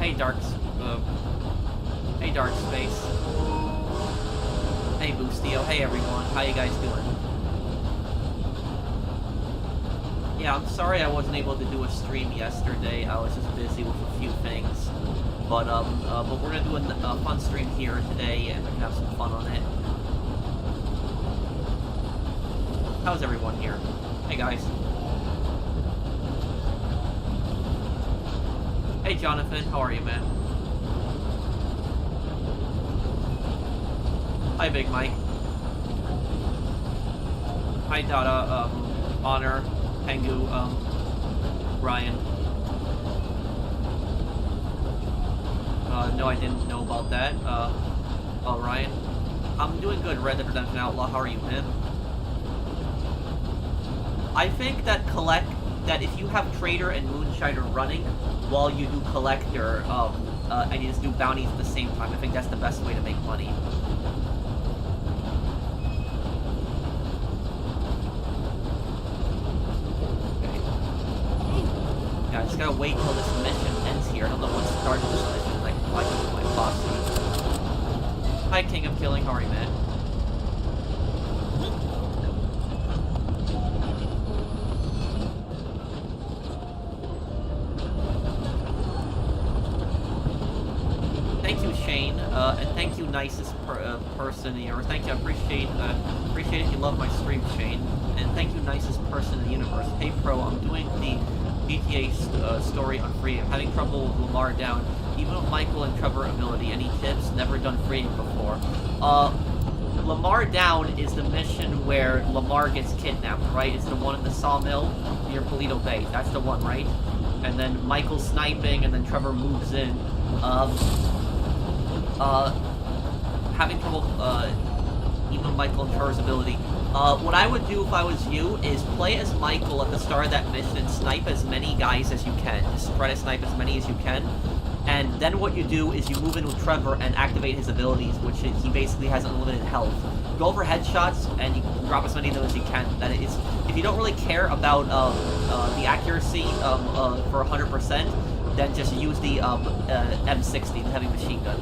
Hey, hey, Dark Space. Hey, Boostio. Hey, everyone. How you guys doing? Yeah, I'm sorry I wasn't able to do a stream yesterday. I was just busy with a few things. But we're gonna do a fun stream here today, and we can have some fun on it. How's everyone here? Hey, guys. Hey, Jonathan. How are you, man? Hi, Big Mike. Hi, Dada, Honor, Pengu, Ryan. No, I didn't know about that. Oh, Ryan. I'm doing good, Red Dead Redemption Outlaw. How are you, man? I think that if you have Trader and Moonshiner running while you do Collector, and you just do bounties at the same time, I think that's the best way to make money. I just gotta wait till this mission ends here. I don't know what started this mission. Like, I can do my posse. Hi, King of Killing. How are you, man? Thank you, Shane, and thank you, nicest person here. Thank you. I appreciate it. You love my stream, Shane, and thank you, nicest person in the universe. Hey, Pro, I'm doing the GTA story on free. I'm having trouble with Lamar down. Even with Michael and Trevor ability. Any tips? Never done freeing before. Lamar down is the mission where Lamar gets kidnapped, right? It's the one in the sawmill near Polito Bay. That's the one, right? And then Michael's sniping, and then Trevor moves in. Having trouble, even Michael and Trevor's ability. What I would do if I was you is play as Michael at the start of that mission and snipe as many guys as you can. Just try to snipe as many as you can. And then what you do is you move in with Trevor and activate his abilities, which he basically has unlimited health. Go for headshots and you drop as many of them as you can. That is, if you don't really care about the accuracy for 100%, then just use the M60, the heavy machine gun.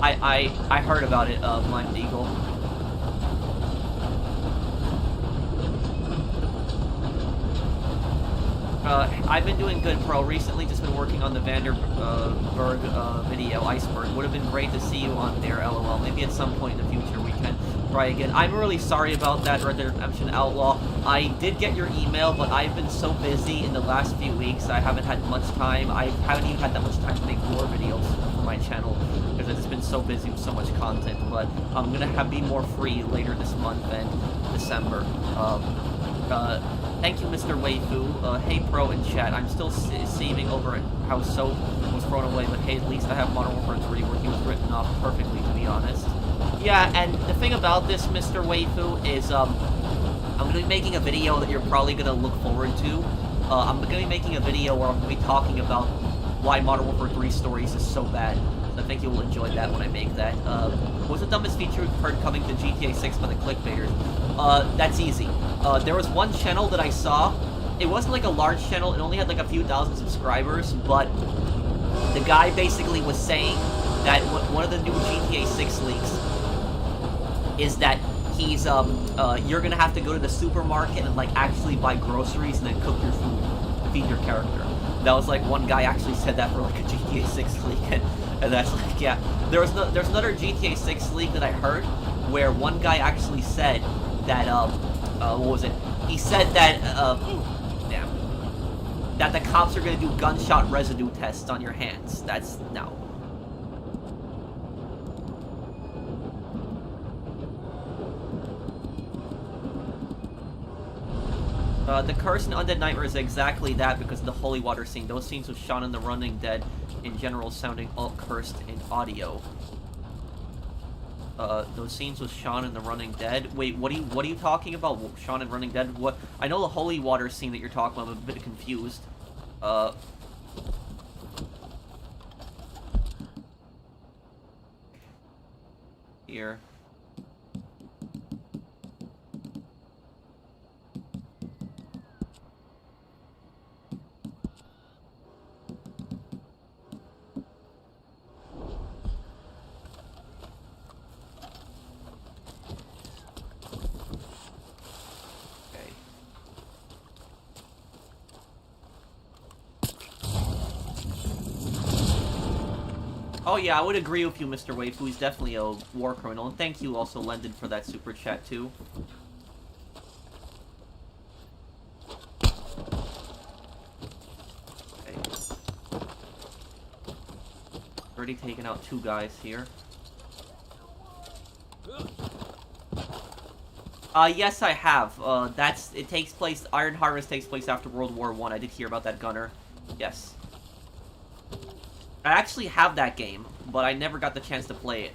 I heard about it, Blind Eagle. I've been doing good, Pro. Recently just been working on the Vanderberg video, Iceberg. Would have been great to see you on there, LOL. Maybe at some point in the future we can try again. I'm really sorry about that, Red Dead Redemption Outlaw. I did get your email, but I've been so busy in the last few weeks, I haven't had much time. I haven't even had that much time to make more videos for my channel, because I've just been so busy with so much content. But I'm gonna be more free later this month and December. Thank you, Mr. Waifu. Hey, Pro in chat. I'm still saving over how Soap was thrown away, but hey, at least I have Modern Warfare 3 where he was written off perfectly, to be honest. Yeah, and the thing about this, Mr. Waifu, is I'm going to be making a video that you're probably going to look forward to. I'm going to be making a video where I'm going to be talking about why Modern Warfare 3 stories is so bad. I think you will enjoy that when I make that. What's the dumbest feature you've heard coming to GTA 6 by the clickbaiters? That's easy. There was one channel that I saw. It wasn't like a large channel. It only had like a few thousand subscribers, but the guy basically was saying that one of the new GTA 6 leaks is that he's, you're gonna have to go to the supermarket and like actually buy groceries and then cook your food, feed your character. That was like, one guy actually said that for like a GTA 6 leak, and that's like, yeah. There's another GTA 6 leak that I heard where one guy actually said that, what was it? He said that, that the cops are gonna do gunshot residue tests on your hands. That's, no. The Curse and Undead Nightmare is exactly that because of the holy water scene. Those scenes with Shaun and the Running Dead in general sounding all cursed in audio. Those scenes with Shaun and the Running Dead. Wait, what are you talking about? Shaun and Running Dead? What? I know the holy water scene that you're talking about. I'm a bit confused. Here. Oh yeah, I would agree with you, Mr. Waifu. He's definitely a war criminal. And thank you also, Lendon, for that super chat, too. Okay. Already taken out 2 guys here. Yes, I have. It takes place, Iron Harvest takes place after World War I. I did hear about that, Gunner. Yes. I actually have that game, but I never got the chance to play it.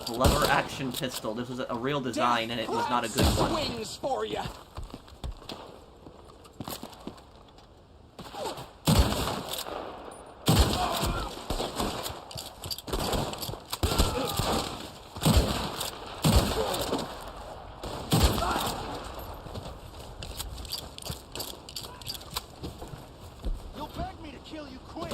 Lever action pistol. This was a real design, and it was not a good one. Wings for you. You'll beg me to kill you quick.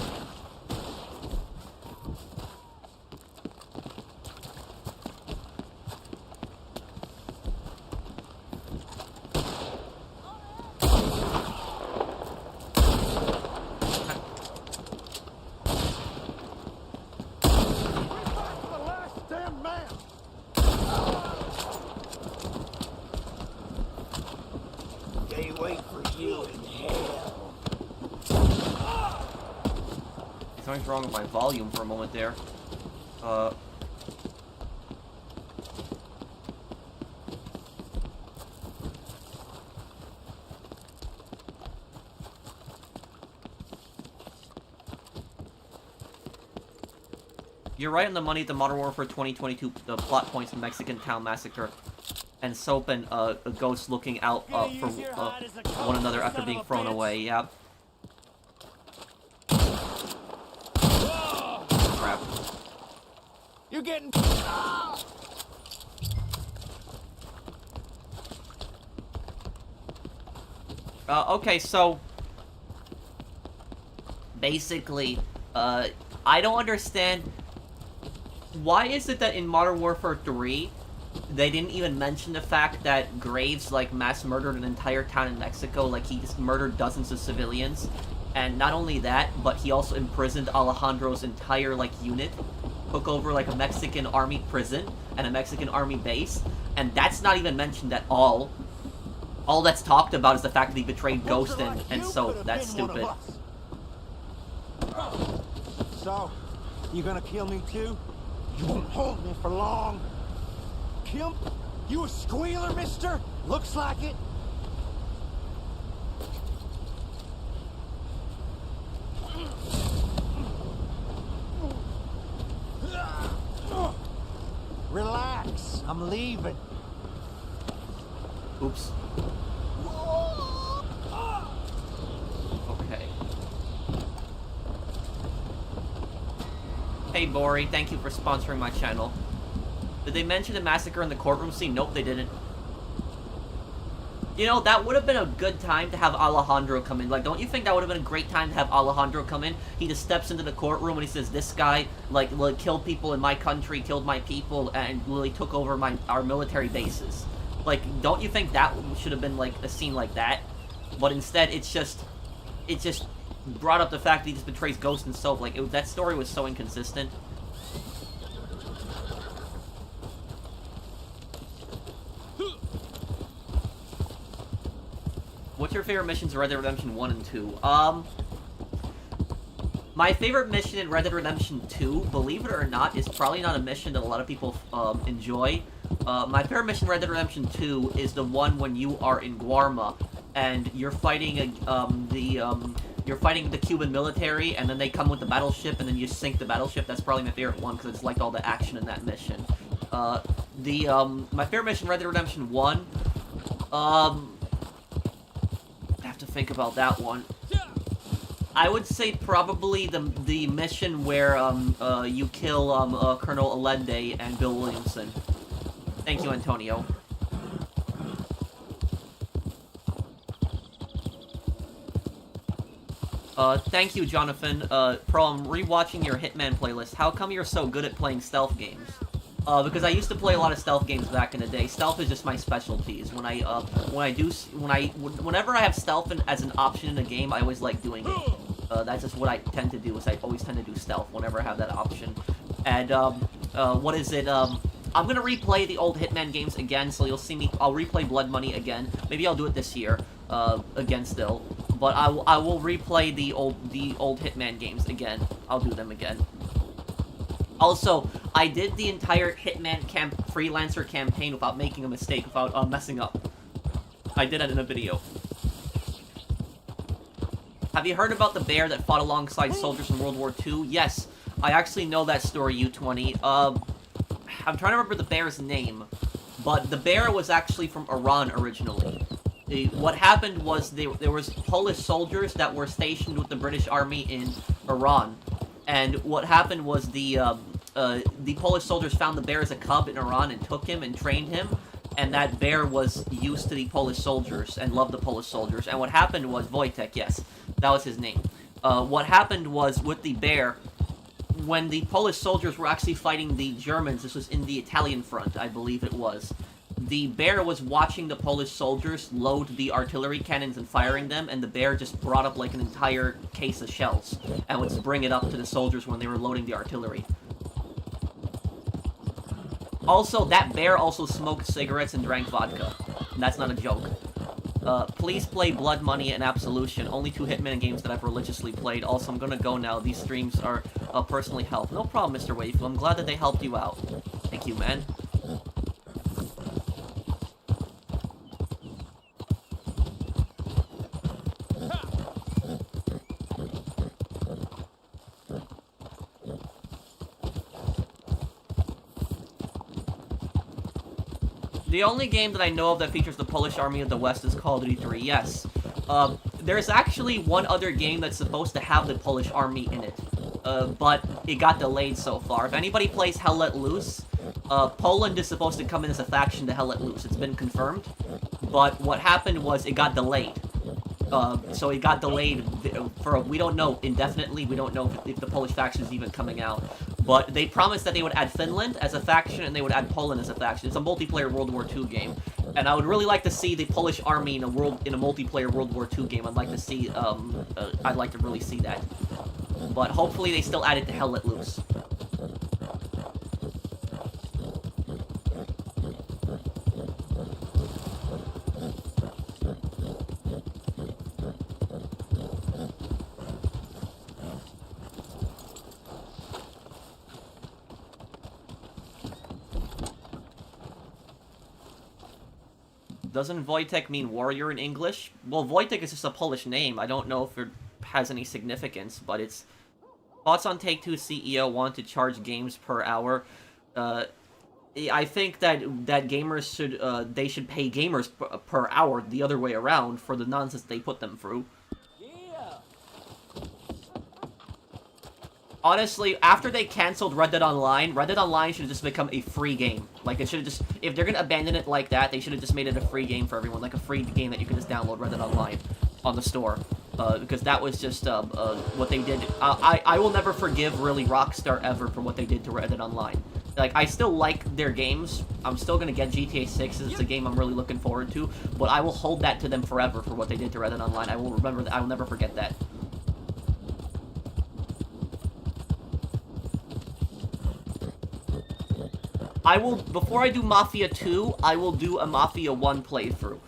Something's wrong with my volume for a moment there. You're right on the money at the Modern Warfare 2022, the plot points, Mexican Town Massacre, and Soap and a ghost looking out for one another after being thrown away, yep. Crap. You're getting... Okay, so... basically, I don't understand... why is it that in Modern Warfare 3, they didn't even mention the fact that Graves, like, mass murdered an entire town in Mexico, like, he just murdered dozens of civilians, and not only that, but he also imprisoned Alejandro's entire, like, unit, took over, like, a Mexican army prison, and a Mexican army base, and that's not even mentioned at all. All that's talked about is the fact that he betrayed Ghost and Soap. That's stupid. So, you gonna kill me too? You won't hold me for long. Kill? You a squealer, mister? Looks like it. Relax, I'm leaving. Oops. Okay. Hey, Bori, thank you for sponsoring my channel. Did they mention the massacre in the courtroom scene? Nope, they didn't. You know, that would have been a good time to have Alejandro come in. Like, don't you think that would have been a great time to have Alejandro come in? He just steps into the courtroom and he says, this guy, like killed people in my country, killed my people, and really took over our military bases. Like, don't you think that should have been, like, a scene like that? But instead, it just brought up the fact that he just betrays Ghost and Soap. Like, that story was so inconsistent. What's your favorite missions in Red Dead Redemption 1 and 2? My favorite mission in Red Dead Redemption 2, believe it or not, is probably not a mission that a lot of people enjoy. My favorite mission in Red Dead Redemption 2 is the one when you are in Guarma, and you're fighting you're fighting the Cuban military, and then they come with the battleship, and then you sink the battleship. That's probably my favorite one, because I just liked all the action in that mission. My favorite mission, Red Dead Redemption 1, I have to think about that one. I would say probably the mission where you kill Colonel Allende and Bill Williamson. Thank you, Antonio. Thank you, Jonathan. Pro, I'm rewatching your Hitman playlist. How come you're so good at playing stealth games? Because I used to play a lot of stealth games back in the day. Stealth is just my specialties. Whenever I have stealth as an option in a game, I always like doing it. That's just what I tend to do, is I always tend to do stealth whenever I have that option. And, what is it, I'm gonna replay the old Hitman games again, so you'll see me, I'll replay Blood Money again. Maybe I'll do it this year, again still. But I will replay the old Hitman games again. I'll do them again. Also, I did the entire Hitman freelancer campaign without making a mistake, without messing up. I did it in a video. Have you heard about the bear that fought alongside soldiers in World War II? Yes, I actually know that story, U20. I'm trying to remember the bear's name, but the bear was actually from Iran originally. What happened was there was Polish soldiers that were stationed with the British Army in Iran, and what happened was the Polish soldiers found the bear as a cub in Iran and took him and trained him, and that bear was used to the Polish soldiers and loved the Polish soldiers. And what happened was, Wojtek, yes, that was his name. What happened was, with the bear, when the Polish soldiers were actually fighting the Germans, this was in the Italian front, I believe it was, the bear was watching the Polish soldiers load the artillery cannons and firing them, and the bear just brought up like an entire case of shells and would bring it up to the soldiers when they were loading the artillery. Also, that bear also smoked cigarettes and drank vodka. And that's not a joke. Please play Blood Money and Absolution, only two Hitman games that I've religiously played. Also, I'm gonna go now. These streams are personally helped. No problem, Mr. Wayfield. I'm glad that they helped you out. Thank you, man. The only game that I know of that features the Polish Army of the West is Call of Duty 3, yes. There's actually one other game that's supposed to have the Polish Army in it, but it got delayed so far. If anybody plays Hell Let Loose, Poland is supposed to come in as a faction to Hell Let Loose. It's been confirmed, but what happened was it got delayed. So it got delayed for, we don't know, indefinitely. We don't know if the Polish faction is even coming out. But they promised that they would add Finland as a faction, and they would add Poland as a faction. It's a multiplayer World War II game. And I would really like to see the Polish army in a multiplayer World War II game. I'd like to see, I'd like to really see that. But hopefully they still add it to Hell Let Loose. Doesn't Wojtek mean warrior in English? Well, Wojtek is just a Polish name. I don't know if it has any significance, but it's... Thoughts on Take-Two CEO want to charge games per hour? I think that gamers should, they should pay gamers per hour the other way around for the nonsense they put them through. Honestly, after they canceled Red Dead Online should have just become a free game. Like, it should have just... If they're gonna abandon it like that, they should have just made it a free game for everyone. Like, a free game that you can just download Red Dead Online on the store. Because that was just, what they did. I will never forgive, really, Rockstar ever for what they did to Red Dead Online. Like, I still like their games. I'm still gonna get GTA 6. It's a game I'm really looking forward to. But I will hold that to them forever for what they did to Red Dead Online. I will remember that. I will never forget that. Before I do Mafia 2, I will do a Mafia 1 playthrough.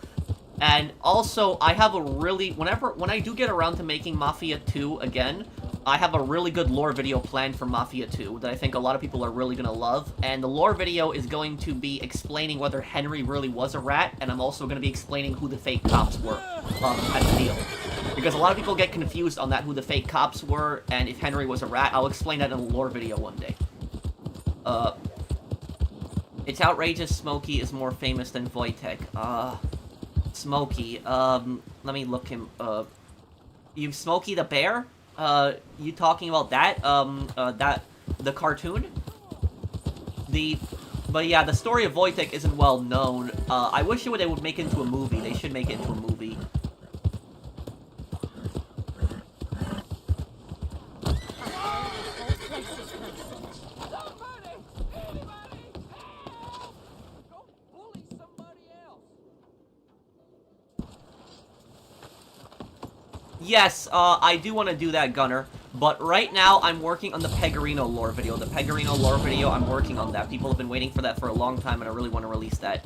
And also, I have a really, when I do get around to making Mafia 2 again, I have a really good lore video planned for Mafia 2 that I think a lot of people are really gonna love. And the lore video is going to be explaining whether Henry really was a rat, and I'm also gonna be explaining who the fake cops were, at the deal. Because a lot of people get confused on that, who the fake cops were, and if Henry was a rat. I'll explain that in a lore video one day. It's outrageous Smokey is more famous than Wojtek. Smokey, let me look him, you Smokey the Bear? You talking about that? The cartoon? But yeah, the story of Wojtek isn't well known. I wish they would make it into a movie. They should make it into a movie. Yes, I do want to do that, Gunner. But right now, I'm working on the Pegorino lore video. The Pegorino lore video, I'm working on that. People have been waiting for that for a long time, and I really want to release that.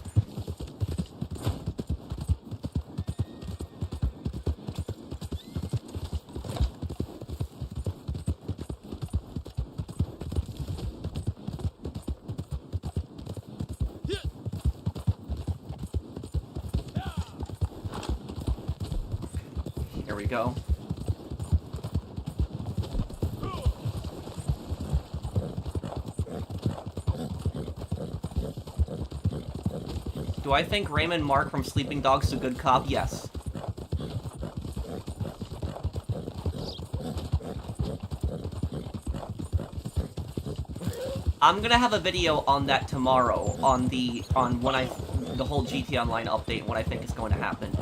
Here we go. Do I think Raymond Mark from Sleeping Dogs is a good cop? Yes. I'm gonna have a video on that tomorrow, on the whole GT Online update, what I think is going to happen.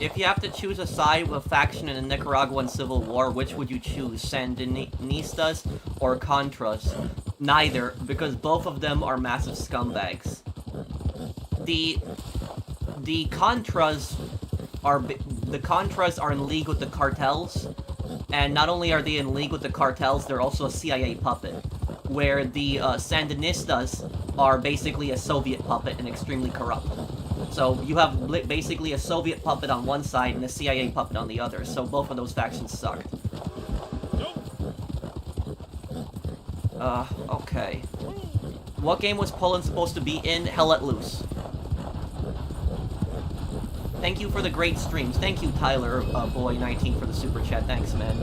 If you have to choose a side with a faction in the Nicaraguan Civil War, which would you choose? Sandinistas or Contras? Neither, because both of them are massive scumbags. The Contras are in league with the cartels, and not only are they in league with the cartels, they're also a CIA puppet, where the Sandinistas are basically a Soviet puppet and extremely corrupt. So you have basically a Soviet puppet on one side and a CIA puppet on the other, so both of those factions suck. Okay. What game was Poland supposed to be in? Hell Let Loose. Thank you for the great streams. Thank you, Tyler, Boy19 for the super chat. Thanks, man.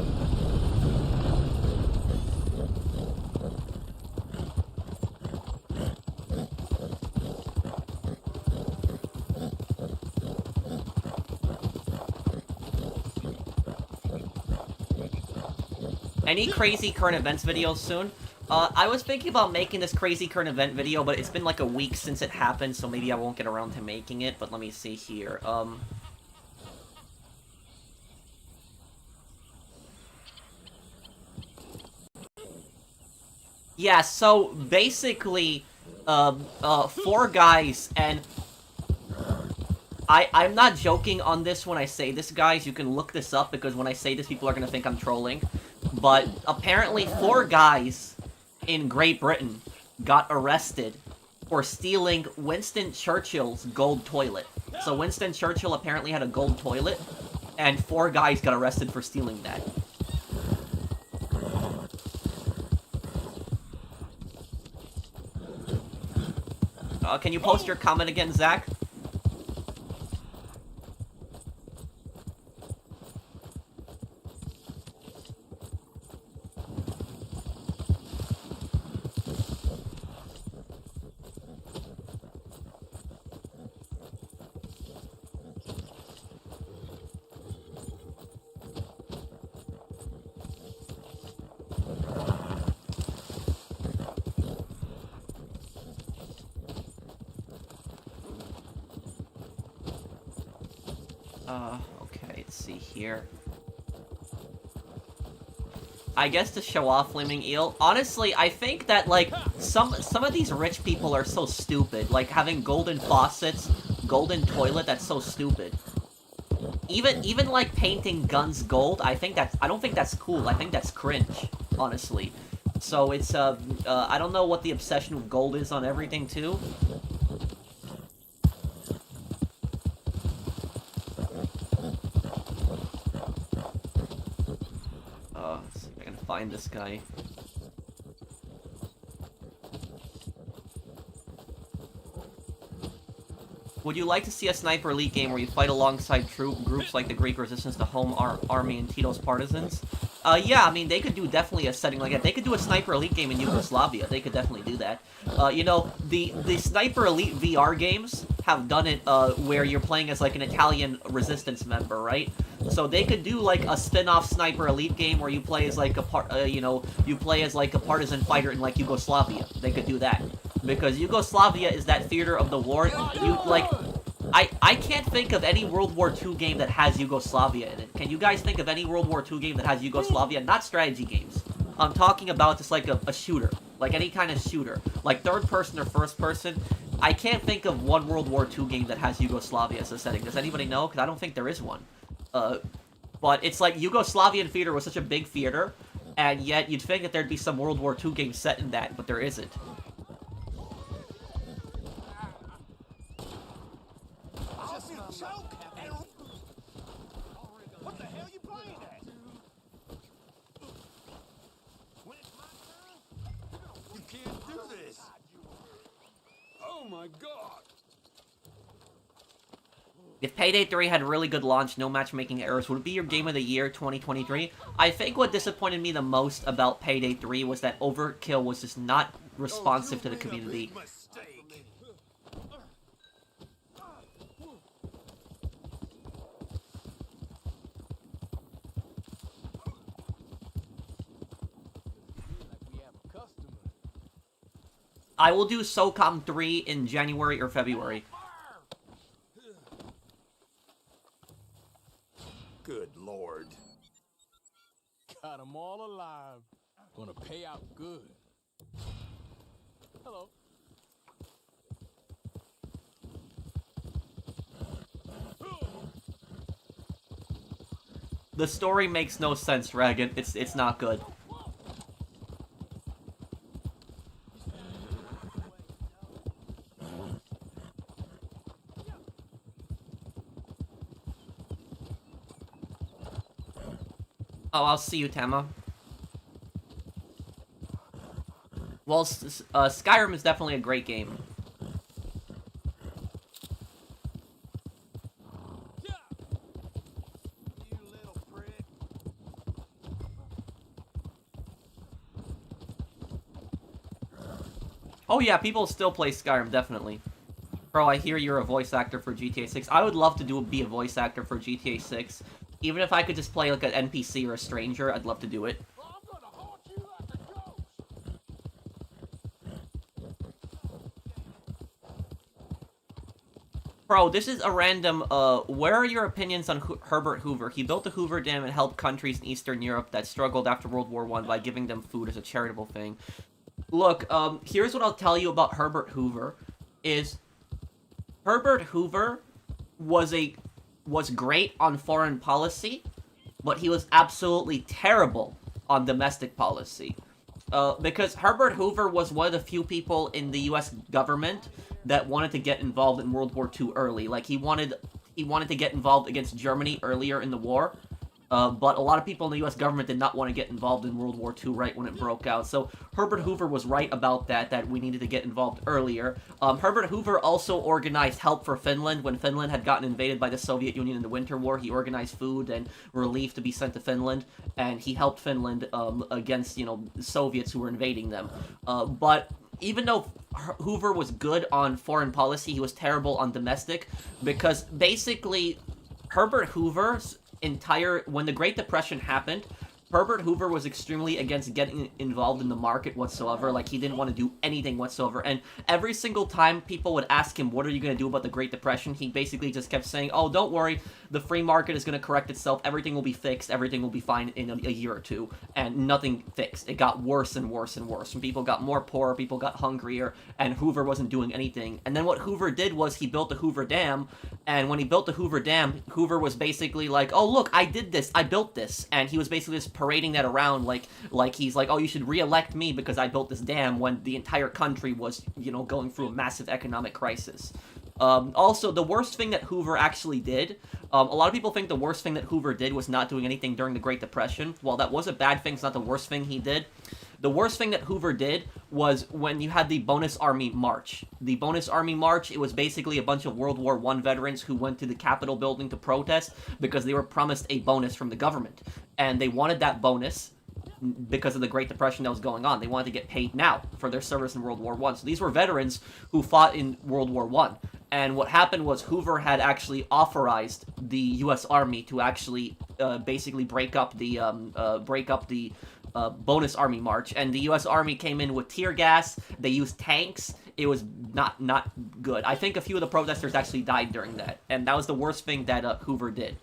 Any crazy current events videos soon? I was thinking about making this crazy current event video, but it's been like a week since it happened, so maybe I won't get around to making it, but let me see here. Yeah, so basically, 4 guys, and I'm not joking on this when I say this, guys. You can look this up, because when I say this, people are gonna think I'm trolling. But apparently 4 guys in Great Britain got arrested for stealing Winston Churchill's gold toilet. So Winston Churchill apparently had a gold toilet, and 4 guys got arrested for stealing that. Can you post your comment again, Zach? Okay, let's see here. I guess to show off Flaming Eel. Honestly, I think that, like, some of these rich people are so stupid. Like, having golden faucets, golden toilet, that's so stupid. Even like, painting guns gold, I don't think that's cool. I think that's cringe, honestly. So it's, I don't know what the obsession with gold is on everything, too. Let's see if I can find this guy. Would you like to see a Sniper Elite game where you fight alongside troop groups like the Greek Resistance, the Home Army, and Tito's Partisans? Yeah, I mean, they could do definitely a setting like that. They could do a Sniper Elite game in Yugoslavia. They could definitely do that. You know, the Sniper Elite VR games have done it where you're playing as, like, an Italian resistance member, right? So they could do, like, a spin-off Sniper Elite game where you play as, like, you play as, like, a partisan fighter in, like, Yugoslavia. They could do that. Because Yugoslavia is that theater of the war. I can't think of any World War II game that has Yugoslavia in it. Can you guys think of any World War II game that has Yugoslavia? Not strategy games. I'm talking about just like a shooter. Like any kind of shooter. Like third person or first person. I can't think of one World War II game that has Yugoslavia as a setting. Does anybody know? Because I don't think there is one. But it's like Yugoslavian theater was such a big theater. And yet you'd think that there'd be some World War II game set in that. But there isn't. What the hell you playing at? When it's my turn, you can't do this. Oh my god. If Payday 3 had a really good launch, no matchmaking errors, would it be your game of the year 2023? I think what disappointed me the most about Payday 3 was that Overkill was just not responsive to the community. I will do SOCOM 3 in January or February. Good lord. Got them all alive. Gonna pay out good. Hello. The story makes no sense, Reagan. It's not good. Oh, I'll see you, Tama. Well, Skyrim is definitely a great game. You little prick. Oh yeah, people still play Skyrim, definitely. Bro, I hear you're a voice actor for GTA 6. I would love to be a voice actor for GTA 6. Even if I could just play like an NPC or a stranger, I'd love to do it. I'm gonna haunt you like a ghost. Bro, this is a random, where are your opinions on Herbert Hoover? He built the Hoover Dam and helped countries in Eastern Europe that struggled after World War I by giving them food as a charitable thing. Look, here's what I'll tell you about Herbert Hoover, is Herbert Hoover was great on foreign policy, but he was absolutely terrible on domestic policy. Because Herbert Hoover was one of the few people in the U.S. government that wanted to get involved in World War II early. Like, he wanted to get involved against Germany earlier in the war, but a lot of people in the U.S. government did not want to get involved in World War II right when it broke out. So Herbert Hoover was right about that we needed to get involved earlier. Herbert Hoover also organized help for Finland when Finland had gotten invaded by the Soviet Union in the Winter War. He organized food and relief to be sent to Finland, and he helped Finland against, the Soviets who were invading them. But even though Hoover was good on foreign policy, he was terrible on domestic, because basically Herbert Hoover's when the Great Depression happened, Herbert Hoover was extremely against getting involved in the market whatsoever. Like, he didn't want to do anything whatsoever. And every single time people would ask him, what are you going to do about the Great Depression? He basically just kept saying, oh, don't worry. The free market is going to correct itself. Everything will be fixed. Everything will be fine in a year or two. And nothing fixed. It got worse and worse and worse. And people got more poor. People got hungrier. And Hoover wasn't doing anything. And then what Hoover did was he built the Hoover Dam. And when he built the Hoover Dam, Hoover was basically like, oh, look, I did this. I built this. And he was basically just parading that around like he's like, oh, you should re-elect me because I built this dam, when the entire country was, you know, going through a massive economic crisis. Also, the worst thing that Hoover actually did, a lot of people think the worst thing that Hoover did was not doing anything during the Great Depression. While that was a bad thing, it's not the worst thing he did. The worst thing that Hoover did was when you had the Bonus Army March. The Bonus Army March, it was basically a bunch of World War I veterans who went to the Capitol building to protest because they were promised a bonus from the government. And they wanted that bonus because of the Great Depression that was going on. They wanted to get paid now for their service in World War I. So these were veterans who fought in World War I. And what happened was Hoover had actually authorized the U.S. Army to actually basically break up the Bonus Army March, and the U.S. Army came in with tear gas. They used tanks. It was not good. I think a few of the protesters actually died during that, and that was the worst thing that Hoover did.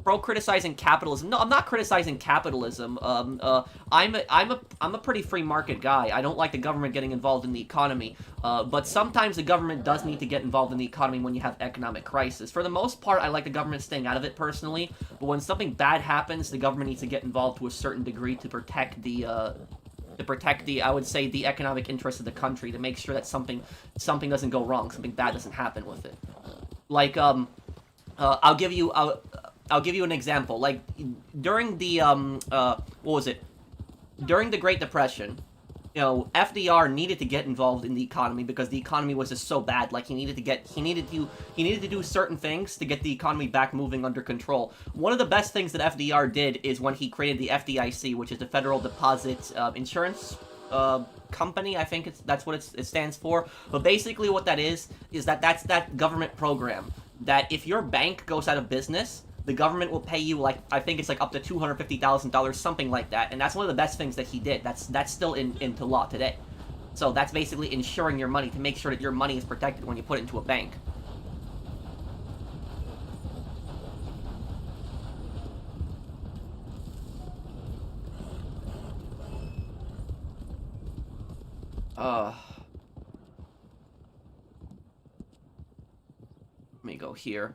Pro criticizing capitalism. No, I'm not criticizing capitalism. I'm a pretty free market guy. I don't like the government getting involved in the economy. But sometimes the government does need to get involved in the economy when you have economic crisis. For the most part, I like the government staying out of it personally. But when something bad happens, the government needs to get involved to a certain degree to protect the I would say, the economic interests of the country, to make sure that something doesn't go wrong, something bad doesn't happen with it. Like I'll give you an example. Like, during the, during the Great Depression, you know, FDR needed to get involved in the economy because the economy was just so bad. Like, he needed to do certain things to get the economy back moving under control. One of the best things that FDR did is when he created the FDIC, which is the Federal Deposit Insurance Company. I think that's what it stands for. But basically what that is that's that government program that if your bank goes out of business, the government will pay you, like, I think it's like up to $250,000, something like that. And that's one of the best things that he did. That's still into law today. So that's basically insuring your money to make sure that your money is protected when you put it into a bank. Let me go here.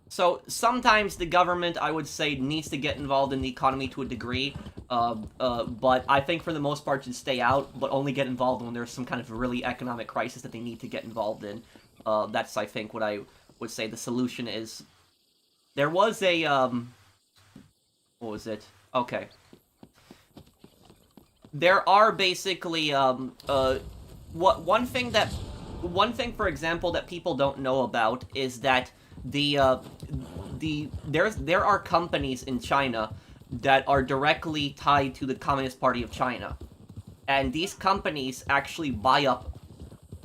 So sometimes the government, I would say, needs to get involved in the economy to a degree, but I think for the most part should stay out, but only get involved when there's some kind of really economic crisis that they need to get involved in. That's, I think, what I would say the solution is. There was a, what was it? Okay. There are basically, one thing, for example, that people don't know about is that there are companies in China that are directly tied to the Communist Party of China. And these companies actually buy up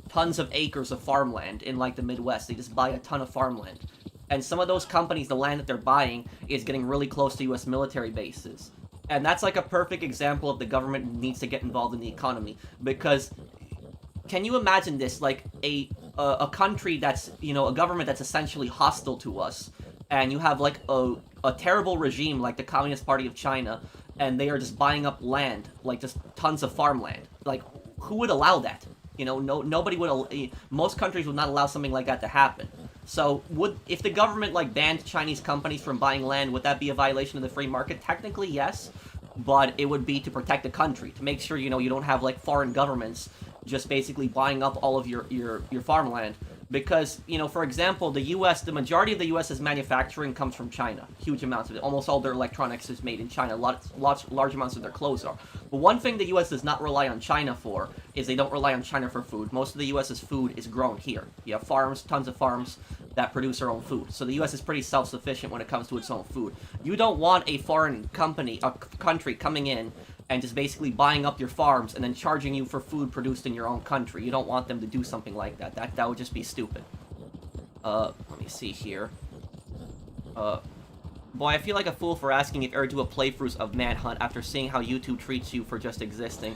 tons of acres of farmland in, like, the Midwest. They just buy a ton of farmland. And some of those companies, the land that they're buying is getting really close to U.S. military bases. And that's, like, a perfect example of the government needs to get involved in the economy. Because, can you imagine this? Like, a country that's, you know, a government that's essentially hostile to us, and you have, like, a terrible regime like the Communist Party of China, and they are just buying up land, like, just tons of farmland. Like, who would allow that? You know, nobody would, most countries would not allow something like that to happen. So, if the government, like, banned Chinese companies from buying land, would that be a violation of the free market? Technically, yes, but it would be to protect the country, to make sure, you know, you don't have, like, foreign governments just basically buying up all of your farmland. Because, you know, for example, the majority of the U.S.'s manufacturing comes from China. Huge amounts of it. Almost all their electronics is made in China. Large amounts of their clothes are. But one thing the U.S. does not rely on China for is they don't rely on China for food. Most of the U.S.'s food is grown here. You have farms, tons of farms that produce their own food. So the U.S. is pretty self-sufficient when it comes to its own food. You don't want a foreign country coming in and just basically buying up your farms and then charging you for food produced in your own country. You don't want them to do something like that. That would just be stupid. Let me see here. Boy, I feel like a fool for asking if you ever do a playthroughs of Manhunt after seeing how YouTube treats you for just existing.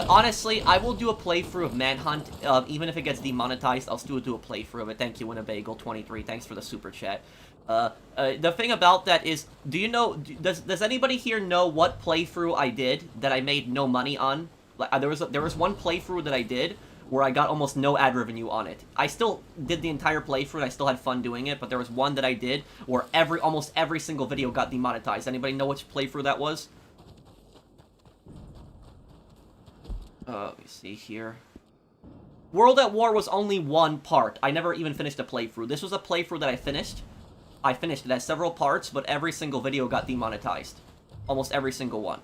Honestly, I will do a playthrough of Manhunt, even if it gets demonetized, I'll still do a playthrough of it. Thank you, Winnebago23, thanks for the super chat. The thing about that is, do you know, does anybody here know what playthrough I did that I made no money on? Like, there was one playthrough that I did where I got almost no ad revenue on it. I still did the entire playthrough and I still had fun doing it, but there was one that I did where almost every single video got demonetized. Anybody know which playthrough that was? Let me see here. World at War was only one part. I never even finished a playthrough. This was a playthrough that I finished. I finished it as several parts, but every single video got demonetized. Almost every single one.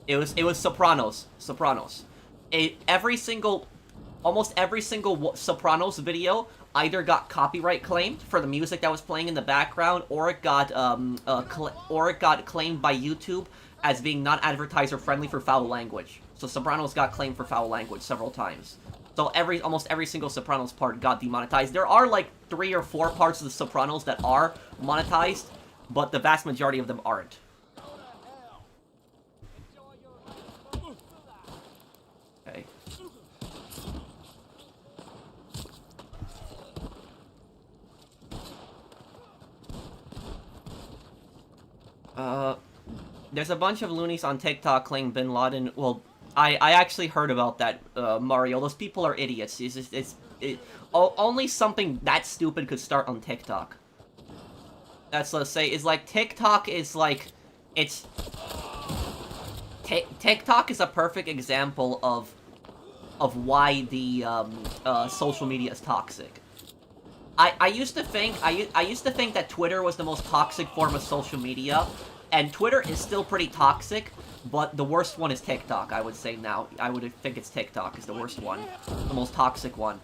It was Sopranos. Almost every single Sopranos video either got copyright claimed for the music that was playing in the background, or it got claimed by YouTube as being not advertiser friendly for foul language. So Sopranos got claimed for foul language several times. So almost every single Sopranos part got demonetized. There are like 3 or 4 parts of the Sopranos that are monetized, but the vast majority of them aren't. Okay. There's a bunch of loonies on TikTok claiming Bin Laden. Well, I actually heard about that, Mario. Those people are idiots. Only something that stupid could start on TikTok. Let's say, is like, TikTok is like, TikTok is a perfect example of why the, social media is toxic. I used to think that Twitter was the most toxic form of social media, and Twitter is still pretty toxic, but the worst one is TikTok, I would say now. I would think it's TikTok is the worst one. The most toxic one.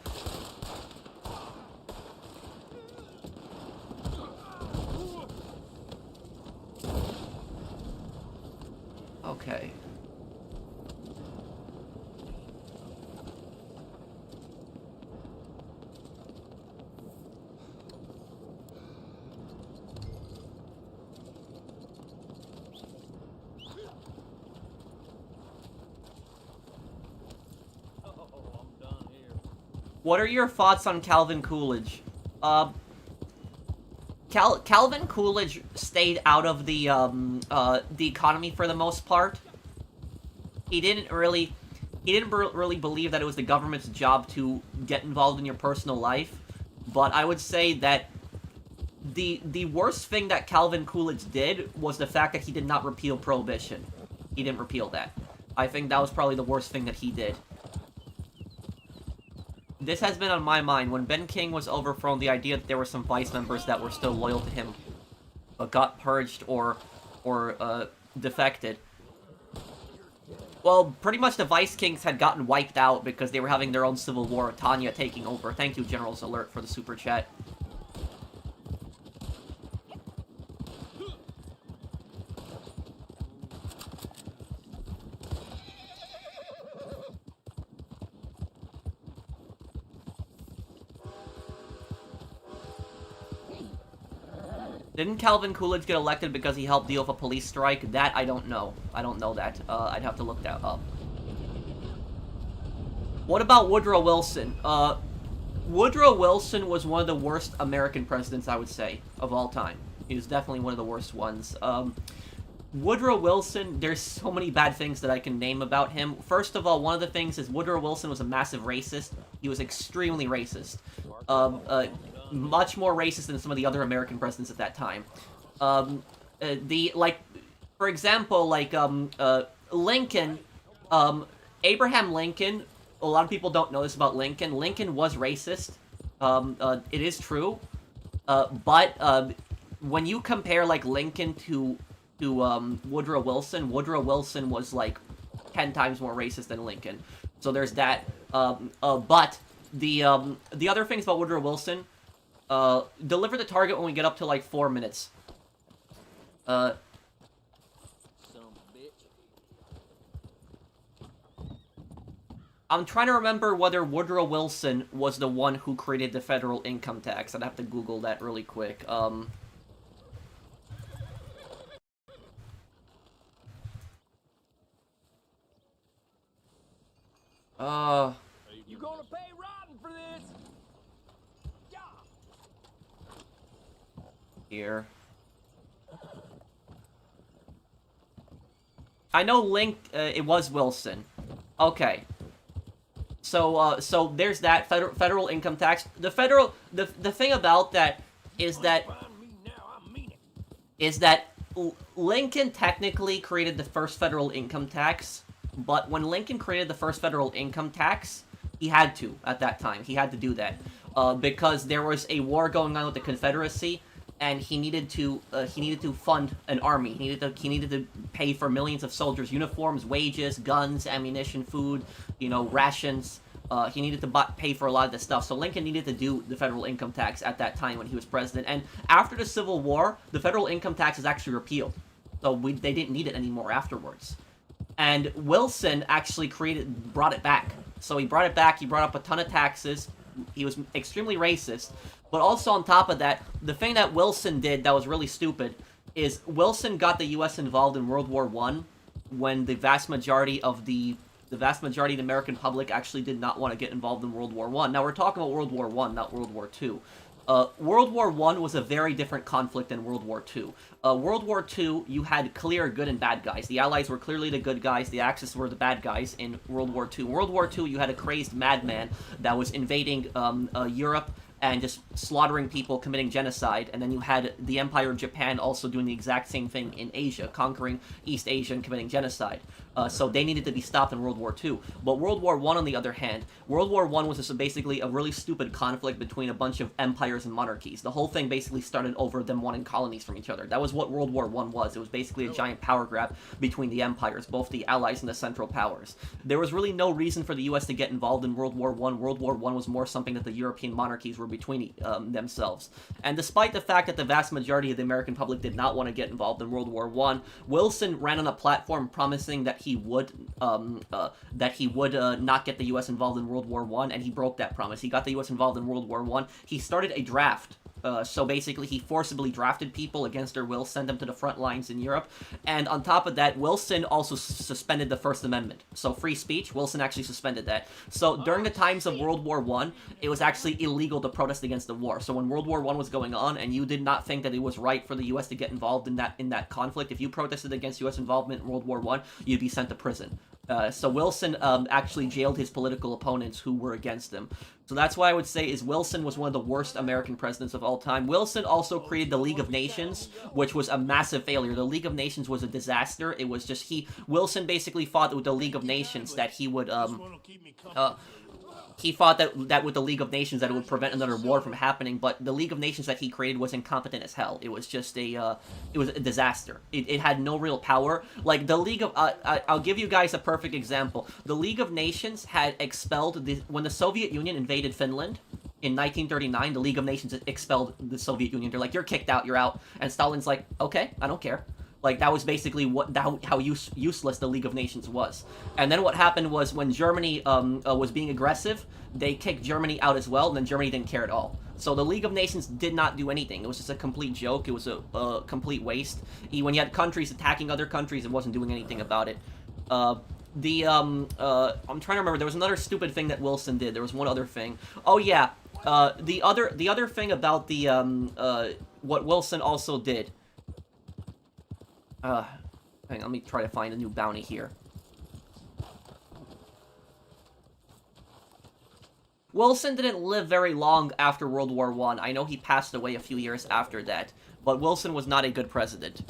Okay. What are your thoughts on Calvin Coolidge? Calvin Coolidge stayed out of the economy for the most part. He didn't really believe that it was the government's job to get involved in your personal life. But I would say that the worst thing that Calvin Coolidge did was the fact that he did not repeal Prohibition. He didn't repeal that. I think that was probably the worst thing that he did. This has been on my mind. When Ben King was overthrown, the idea that there were some Vice members that were still loyal to him got purged or defected. Well, pretty much the Vice Kings had gotten wiped out because they were having their own civil war, Tanya taking over. Thank you, General's Alert, for the super chat. Didn't Calvin Coolidge get elected because he helped deal with a police strike? That, I don't know. I don't know that. I'd have to look that up. What about Woodrow Wilson? Woodrow Wilson was one of the worst American presidents, I would say, of all time. He was definitely one of the worst ones. Woodrow Wilson, there's so many bad things that I can name about him. First of all, one of the things is Woodrow Wilson was a massive racist. He was extremely racist. Much more racist than some of the other American presidents at that time. For example, Lincoln, Abraham Lincoln, a lot of people don't know this about Lincoln. Lincoln was racist. It is true. But when you compare, like, Lincoln to Woodrow Wilson was, like, 10 times more racist than Lincoln. So there's that. But the other things about Woodrow Wilson, deliver the target when we get up to, like, 4 minutes. I'm trying to remember whether Woodrow Wilson was the one who created the federal income tax. I'd have to Google that really quick. You gonna pay rotten for this? Yeah. Here. I know Link, it was Wilson. Okay. So there's that federal income tax. The thing about that is that Lincoln technically created the first federal income tax, but when Lincoln created the first federal income tax, he had to at that time. He had to do that because there was a war going on with the Confederacy, and he needed to fund an army. He needed to pay for millions of soldiers' uniforms, wages, guns, ammunition, food, rations. He needed to pay for a lot of this stuff. So Lincoln needed to do the federal income tax at that time when he was president. And after the Civil War, the federal income tax is actually repealed. So they didn't need it anymore afterwards. And Wilson actually brought it back. So he brought it back. He brought up a ton of taxes. He was extremely racist. But also on top of that, the thing that Wilson did that was really stupid is Wilson got the U.S. involved in World War I when the vast majority of the American public actually did not want to get involved in World War I. Now, we're talking about World War I, not World War II. World War I was a very different conflict than World War II. World War II, you had clear good and bad guys. The Allies were clearly the good guys. The Axis were the bad guys in World War II. World War II, you had a crazed madman that was invading Europe and just slaughtering people, committing genocide. And then you had the Empire of Japan also doing the exact same thing in Asia, conquering East Asia and committing genocide. So they needed to be stopped in World War II. But World War I, on the other hand, World War I was just basically a really stupid conflict between a bunch of empires and monarchies. The whole thing basically started over them wanting colonies from each other. That was what World War I was. It was basically a giant power grab between the empires, both the Allies and the Central Powers. There was really no reason for the U.S. to get involved in World War I. World War I was more something that the European monarchies were between themselves. And despite the fact that the vast majority of the American public did not want to get involved in World War I, Wilson ran on a platform promising that he would not get the U.S. involved in World War I, and he broke that promise. He got the U.S. involved in World War I. He started a draft. So basically, he forcibly drafted people against their will, sent them to the front lines in Europe. And on top of that, Wilson also suspended the First Amendment. So free speech, Wilson actually suspended that. So during the times of World War I, it was actually illegal to protest against the war. So when World War I was going on, and you did not think that it was right for the U.S. to get involved in that conflict, if you protested against U.S. involvement in World War I, you'd be sent to prison. So Wilson actually jailed his political opponents who were against him. So that's why I would say is Wilson was one of the worst American presidents of all time. Wilson also created the League of Nations, which was a massive failure. The League of Nations was a disaster. It was just Wilson basically thought with the League of Nations that he would he thought that with the League of Nations that it would prevent another war from happening, but the League of Nations that he created was incompetent as hell. It was just it was a disaster. It had no real power. Like the League of, I'll give you guys a perfect example. The League of Nations had expelled when the Soviet Union invaded Finland in 1939. The League of Nations expelled the Soviet Union. They're like, you're kicked out, you're out. And Stalin's like, okay, I don't care. Like, that was basically how useless the League of Nations was. And then what happened was when Germany was being aggressive, they kicked Germany out as well, and then Germany didn't care at all. So the League of Nations did not do anything. It was just a complete joke. It was a complete waste. When you had countries attacking other countries, it wasn't doing anything about it. I'm trying to remember. There was another stupid thing that Wilson did. There was one other thing. Oh yeah. The other thing about what Wilson also did. Hang on, let me try to find a new bounty here. Wilson didn't live very long after World War I. I know he passed away a few years after that, but Wilson was not a good president.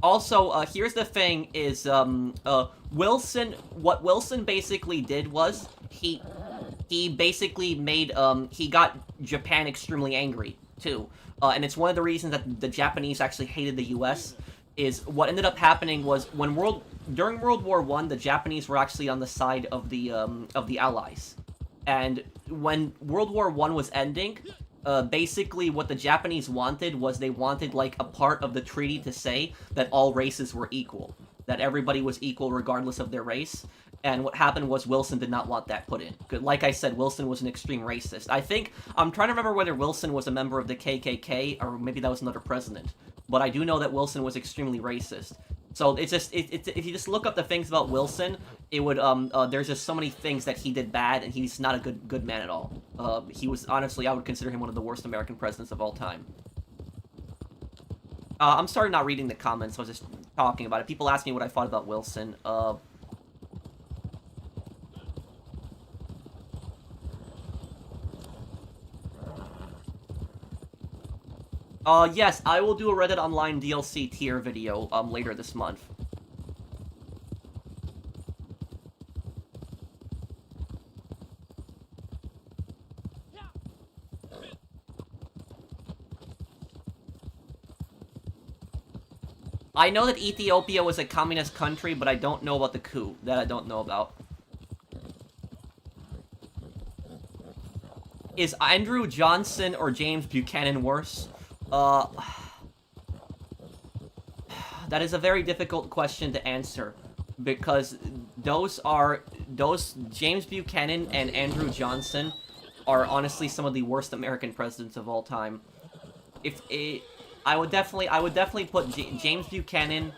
Also, here's the thing is, Wilson, what Wilson basically did was, he basically made, he got Japan extremely angry, too. And it's one of the reasons that the Japanese actually hated the U.S. is what ended up happening was during World War I, the Japanese were actually on the side of the Allies. And when World War I was ending, basically what the Japanese wanted was they wanted like a part of the treaty to say that all races were equal. That everybody was equal regardless of their race. And what happened was Wilson did not want that put in. Like I said, Wilson was an extreme racist. I'm trying to remember whether Wilson was a member of the KKK or maybe that was another president. But I do know that Wilson was extremely racist. So it's just if you just look up the things about Wilson, it would there's just so many things that he did bad, and he's not a good man at all. He was honestly, I would consider him one of the worst American presidents of all time. I'm sorry not reading the comments. I was just talking about it. People ask me what I thought about Wilson. Yes, I will do a Reddit Online DLC tier video, later this month. I know that Ethiopia was a communist country, but I don't know about the coup. That I don't know about. Is Andrew Johnson or James Buchanan worse? That is a very difficult question to answer, because those James Buchanan and Andrew Johnson are honestly some of the worst American presidents of all time. I would definitely put James Buchanan,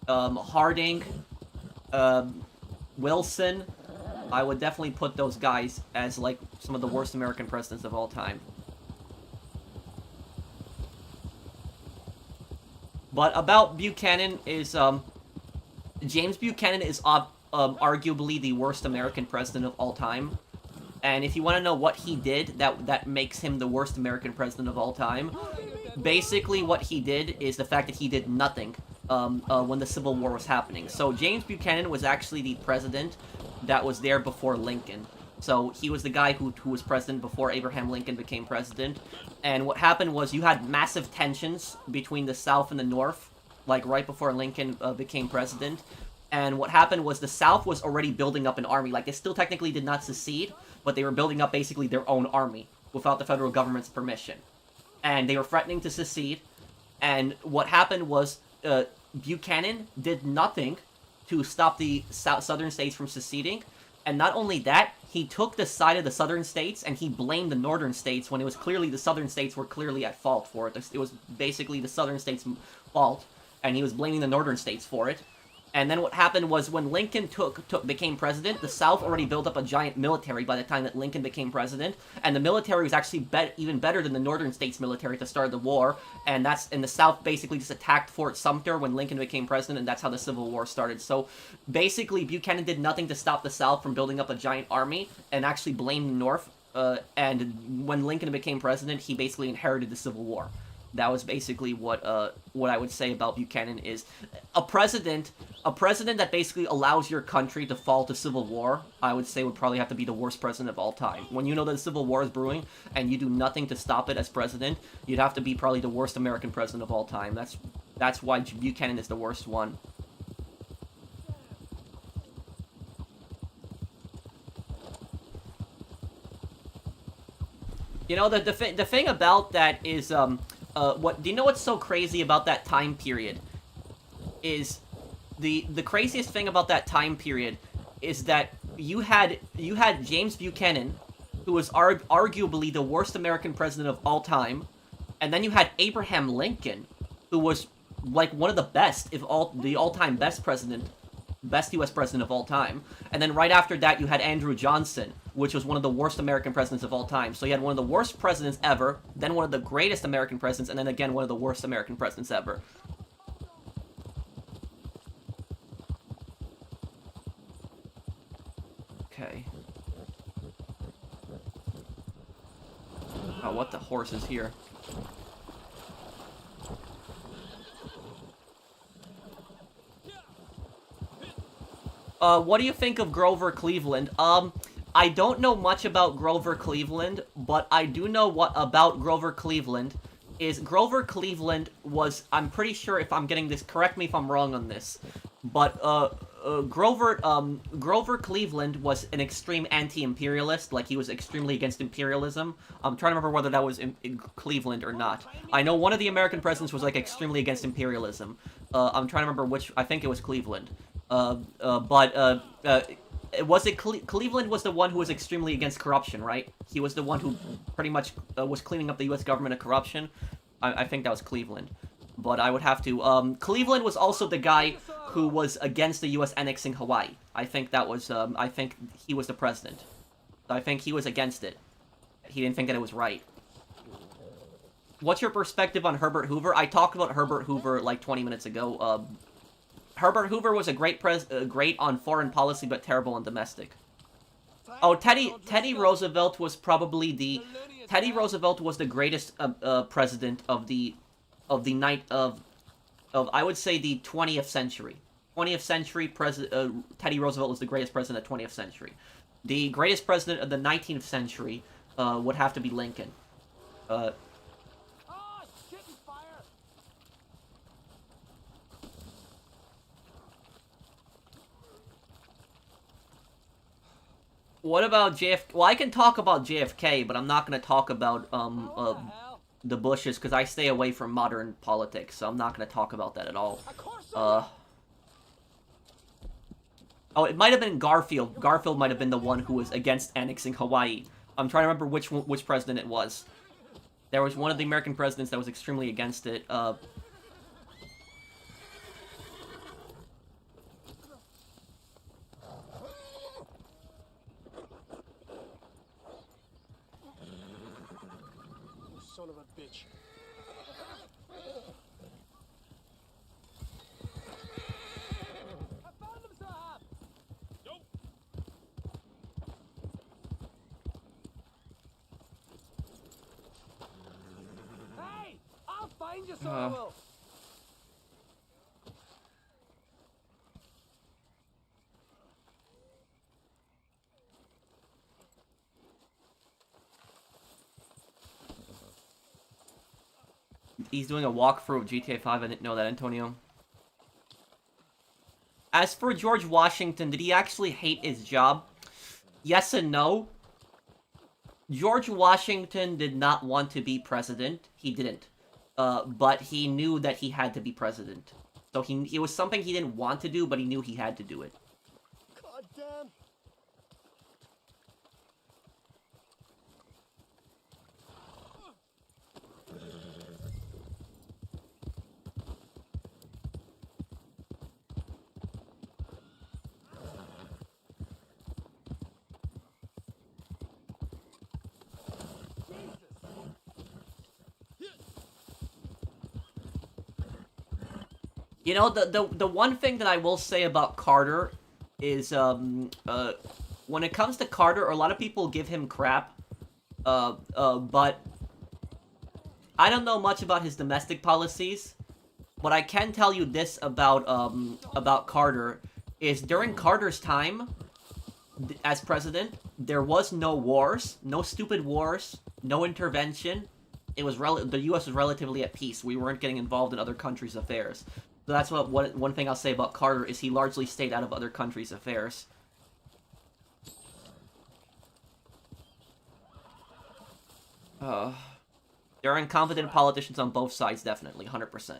Harding, Wilson. I would definitely put those guys as like some of the worst American presidents of all time. But about Buchanan is, James Buchanan is arguably the worst American president of all time. And if you want to know what he did that makes him the worst American president of all time, basically what he did is the fact that he did nothing when the Civil War was happening. So James Buchanan was actually the president that was there before Lincoln. So he was the guy who was president before Abraham Lincoln became president. And what happened was you had massive tensions between the South and the North, like right before Lincoln became president. And what happened was the South was already building up an army. Like, they still technically did not secede, but they were building up basically their own army without the federal government's permission. And they were threatening to secede. And what happened was Buchanan did nothing to stop the southern states from seceding. And not only that, he took the side of the southern states and he blamed the northern states when it was clearly the southern states were clearly at fault for it. It was basically the southern states' fault, and he was blaming the northern states for it. And then what happened was when Lincoln became president, the South already built up a giant military by the time that Lincoln became president, and the military was actually even better than the northern states' military at the start of the war, and the South basically just attacked Fort Sumter when Lincoln became president, and that's how the Civil War started. So basically, Buchanan did nothing to stop the South from building up a giant army, and actually blamed the North, and when Lincoln became president, he basically inherited the Civil War. That was basically what I would say about Buchanan is a president that basically allows your country to fall to civil war. I would say would probably have to be the worst president of all time. When you know that a civil war is brewing and you do nothing to stop it as president, you'd have to be probably the worst American president of all time. That's why Buchanan is the worst one. You know, the thing about that is do you know what's so crazy about that time period? Is the craziest thing about that time period is that you had James Buchanan, who was arguably the worst American president of all time, and then you had Abraham Lincoln, who was like one of the best, the all-time best U.S. president of all time, and then right after that you had Andrew Johnson, which was one of the worst American presidents of all time. So you had one of the worst presidents ever, then one of the greatest American presidents, and then again one of the worst American presidents ever. Okay. Oh, what the horse is here? What do you think of Grover Cleveland? I don't know much about Grover Cleveland, but I do know what about Grover Cleveland is Grover Cleveland was, I'm pretty sure if I'm getting this, correct me if I'm wrong on this, but Grover Cleveland was an extreme anti-imperialist, like he was extremely against imperialism. I'm trying to remember whether that was in Cleveland or not. I know one of the American presidents was like extremely against imperialism. I'm trying to remember which, I think it was Cleveland. Cleveland was the one who was extremely against corruption, right? He was the one who pretty much was cleaning up the U.S. government of corruption. I think that was Cleveland. But I would have to, Cleveland was also the guy who was against the U.S. annexing Hawaii. I think that was, I think he was the president. I think he was against it. He didn't think that it was right. What's your perspective on Herbert Hoover? I talked about Herbert Hoover like 20 minutes ago. Herbert Hoover was a great great on foreign policy, but terrible on domestic. Oh, Teddy Roosevelt was probably the... Teddy Roosevelt was the greatest president of the night of I would say the 20th century. 20th century Teddy Roosevelt was the greatest president of the 20th century. The greatest president of the 19th century would have to be Lincoln. What about JFK? Well, I can talk about JFK, but I'm not going to talk about the Bushes, because I stay away from modern politics, so I'm not going to talk about that at all. Oh, it might have been Garfield. Garfield might have been the one who was against annexing Hawaii. I'm trying to remember which president it was. There was one of the American presidents that was extremely against it. Son of a bitch. I found him, Sahab. Nope. Hey, I'll find you, so I will. He's doing a walkthrough of GTA 5. I didn't know that, Antonio. As for George Washington, did he actually hate his job? Yes and no. George Washington did not want to be president. He didn't. But he knew that he had to be president. So it was something he didn't want to do, but he knew he had to do it. God damn. You know, the one thing that I will say about Carter is, when it comes to Carter, a lot of people give him crap, but I don't know much about his domestic policies, but I can tell you this about Carter, is during Carter's time as president, there was no wars, no stupid wars, no intervention. It was the U.S. was relatively at peace. We weren't getting involved in other countries' affairs. So that's one thing I'll say about Carter, is he largely stayed out of other countries' affairs. There are incompetent politicians on both sides, definitely, 100%.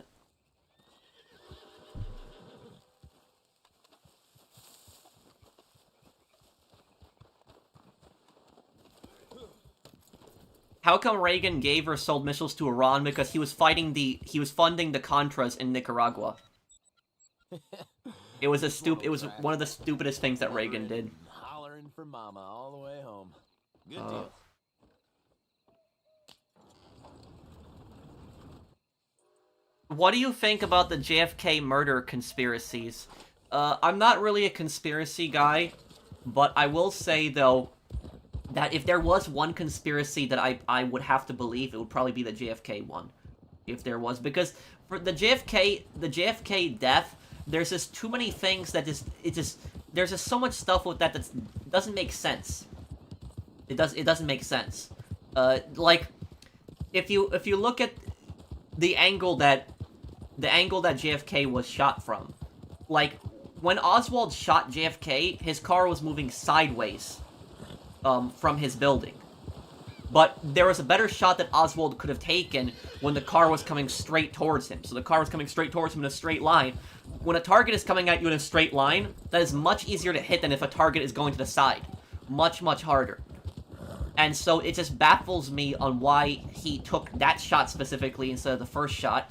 How come Reagan gave or sold missiles to Iran? Because he was funding the Contras in Nicaragua. It was one of the stupidest things that Reagan did. Hollering for mama all the way home. Good deal. What do you think about the JFK murder conspiracies? I'm not really a conspiracy guy, but I will say, though, that if there was one conspiracy that I would have to believe, it would probably be the JFK one. If there was. Because for the JFK death, there's just too many things that there's just so much stuff with that doesn't make sense. It doesn't make sense. Like, if you look at the angle that JFK was shot from, like, when Oswald shot JFK, his car was moving sideways from his building. But there was a better shot that Oswald could have taken when the car was coming straight towards him. So the car was coming straight towards him in a straight line. When a target is coming at you in a straight line, that is much easier to hit than if a target is going to the side. Much, much harder. And so it just baffles me on why he took that shot specifically instead of the first shot.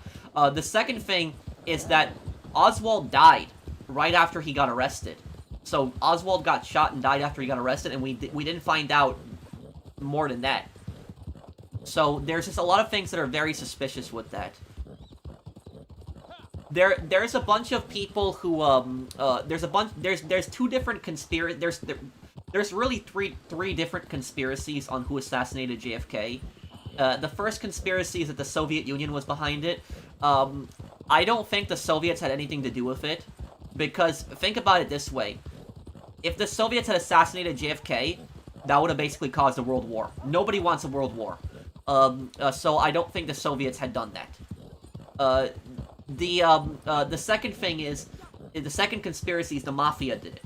The second thing is that Oswald died right after he got arrested. So Oswald got shot and died after he got arrested, and we didn't find out more than that. So there's just a lot of things that are very suspicious with that. There's a bunch of people who there's two different there's really three different conspiracies on who assassinated JFK. The first conspiracy is that the Soviet Union was behind it. I don't think the Soviets had anything to do with it, because think about it this way: if the Soviets had assassinated JFK, that would have basically caused a world war. Nobody wants a world war. So I don't think the Soviets had done that. The second thing is, the second conspiracy is the Mafia did it.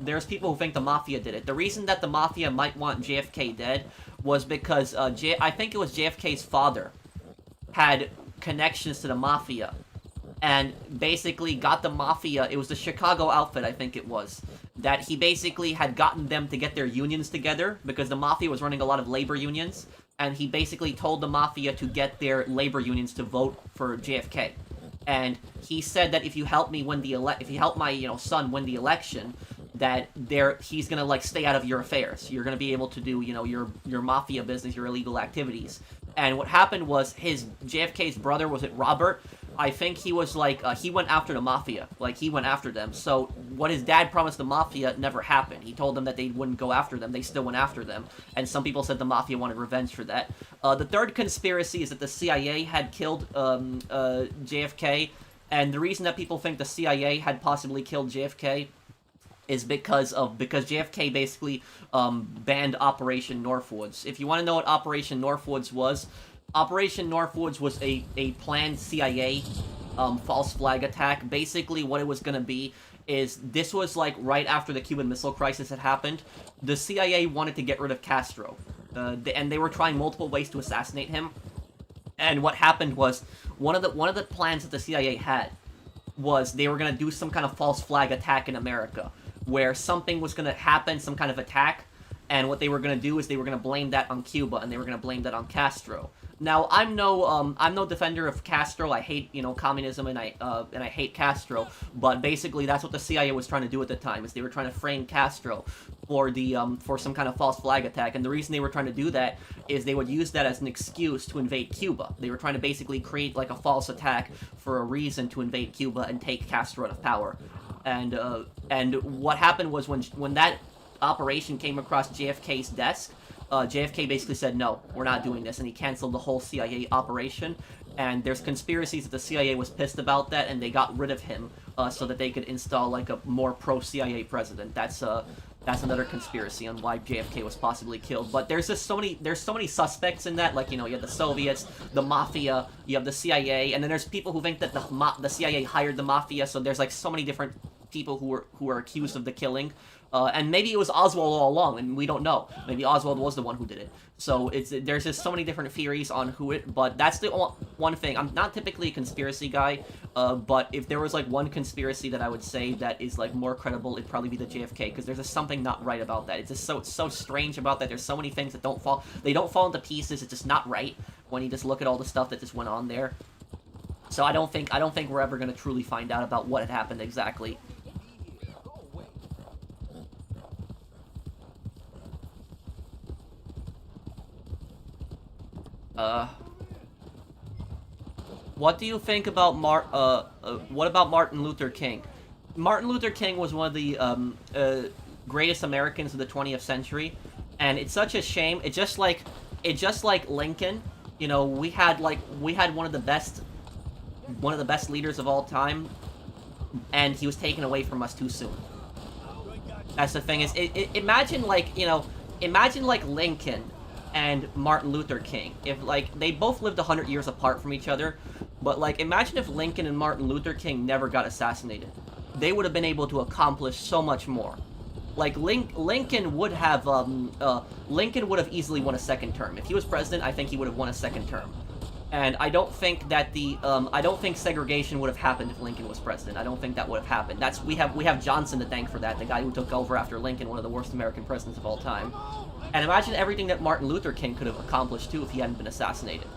There's people who think the Mafia did it. The reason that the Mafia might want JFK dead was because I think it was JFK's father had connections to the Mafia, and basically got the Mafia, it was the Chicago outfit, I think it was, that he basically had gotten them to get their unions together, because the Mafia was running a lot of labor unions, and he basically told the Mafia to get their labor unions to vote for JFK. And he said that if you help me win the if you help my, son win the election, that he's gonna, like, stay out of your affairs. You're gonna be able to do, your Mafia business, your illegal activities. And what happened was, JFK's brother, was it Robert? I think he was, like, he went after the Mafia. Like, he went after them. So, what his dad promised the Mafia never happened. He told them that they wouldn't go after them. They still went after them. And some people said the Mafia wanted revenge for that. The third conspiracy is that the CIA had killed JFK. And the reason that people think the CIA had possibly killed JFK is because JFK basically banned Operation Northwoods. If you want to know what Operation Northwoods was a planned CIA false flag attack. Basically, what it was going to be is, this was, like, right after the Cuban Missile Crisis had happened. The CIA wanted to get rid of Castro, and they were trying multiple ways to assassinate him. And what happened was, one of the plans that the CIA had was they were going to do some kind of false flag attack in America, where something was going to happen, some kind of attack, and what they were going to do is they were going to blame that on Cuba, and they were going to blame that on Castro. Now, I'm no defender of Castro. I hate, communism, and I hate Castro. But basically, that's what the CIA was trying to do at the time, is they were trying to frame Castro for some kind of false flag attack. And the reason they were trying to do that is they would use that as an excuse to invade Cuba. They were trying to basically create, like, a false attack for a reason to invade Cuba and take Castro out of power. And what happened was, when that operation came across JFK's desk, JFK basically said, no, we're not doing this, and he canceled the whole CIA operation. And there's conspiracies that the CIA was pissed about that, and they got rid of him so that they could install, like, a more pro-CIA president. That's another conspiracy on why JFK was possibly killed. But there's so many suspects in that. Like, you have the Soviets, the Mafia, you have the CIA, and then there's people who think that the CIA hired the Mafia. So there's, like, so many different people who are accused of the killing. And maybe it was Oswald all along, and we don't know. Maybe Oswald was the one who did it. So there's just so many different theories on who it. But that's the one thing. I'm not typically a conspiracy guy, but if there was, like, one conspiracy that I would say that is, like, more credible, it'd probably be the JFK, because there's just something not right about that. It's just so strange about that. There's so many things that don't fall into pieces. It's just not right when you just look at all the stuff that just went on there. So I don't think we're ever gonna truly find out about what had happened exactly. What do you think about what about Martin Luther King? Martin Luther King was one of the greatest Americans of the 20th century, and it's such a shame. It's just like Lincoln. We had one of the best leaders of all time, and he was taken away from us too soon. That's the thing. Is imagine like Lincoln and Martin Luther King. If, like, they both lived 100 years apart from each other, but, like, imagine if Lincoln and Martin Luther King never got assassinated. They would have been able to accomplish so much more. Like, Lincoln would have easily won a second term. If he was president, I think he would have won a second term. And I don't think that I don't think segregation would have happened if Lincoln was president. I don't think that would have happened. We have Johnson to thank for that, the guy who took over after Lincoln, one of the worst American presidents of all time. And imagine everything that Martin Luther King could have accomplished, too, if he hadn't been assassinated.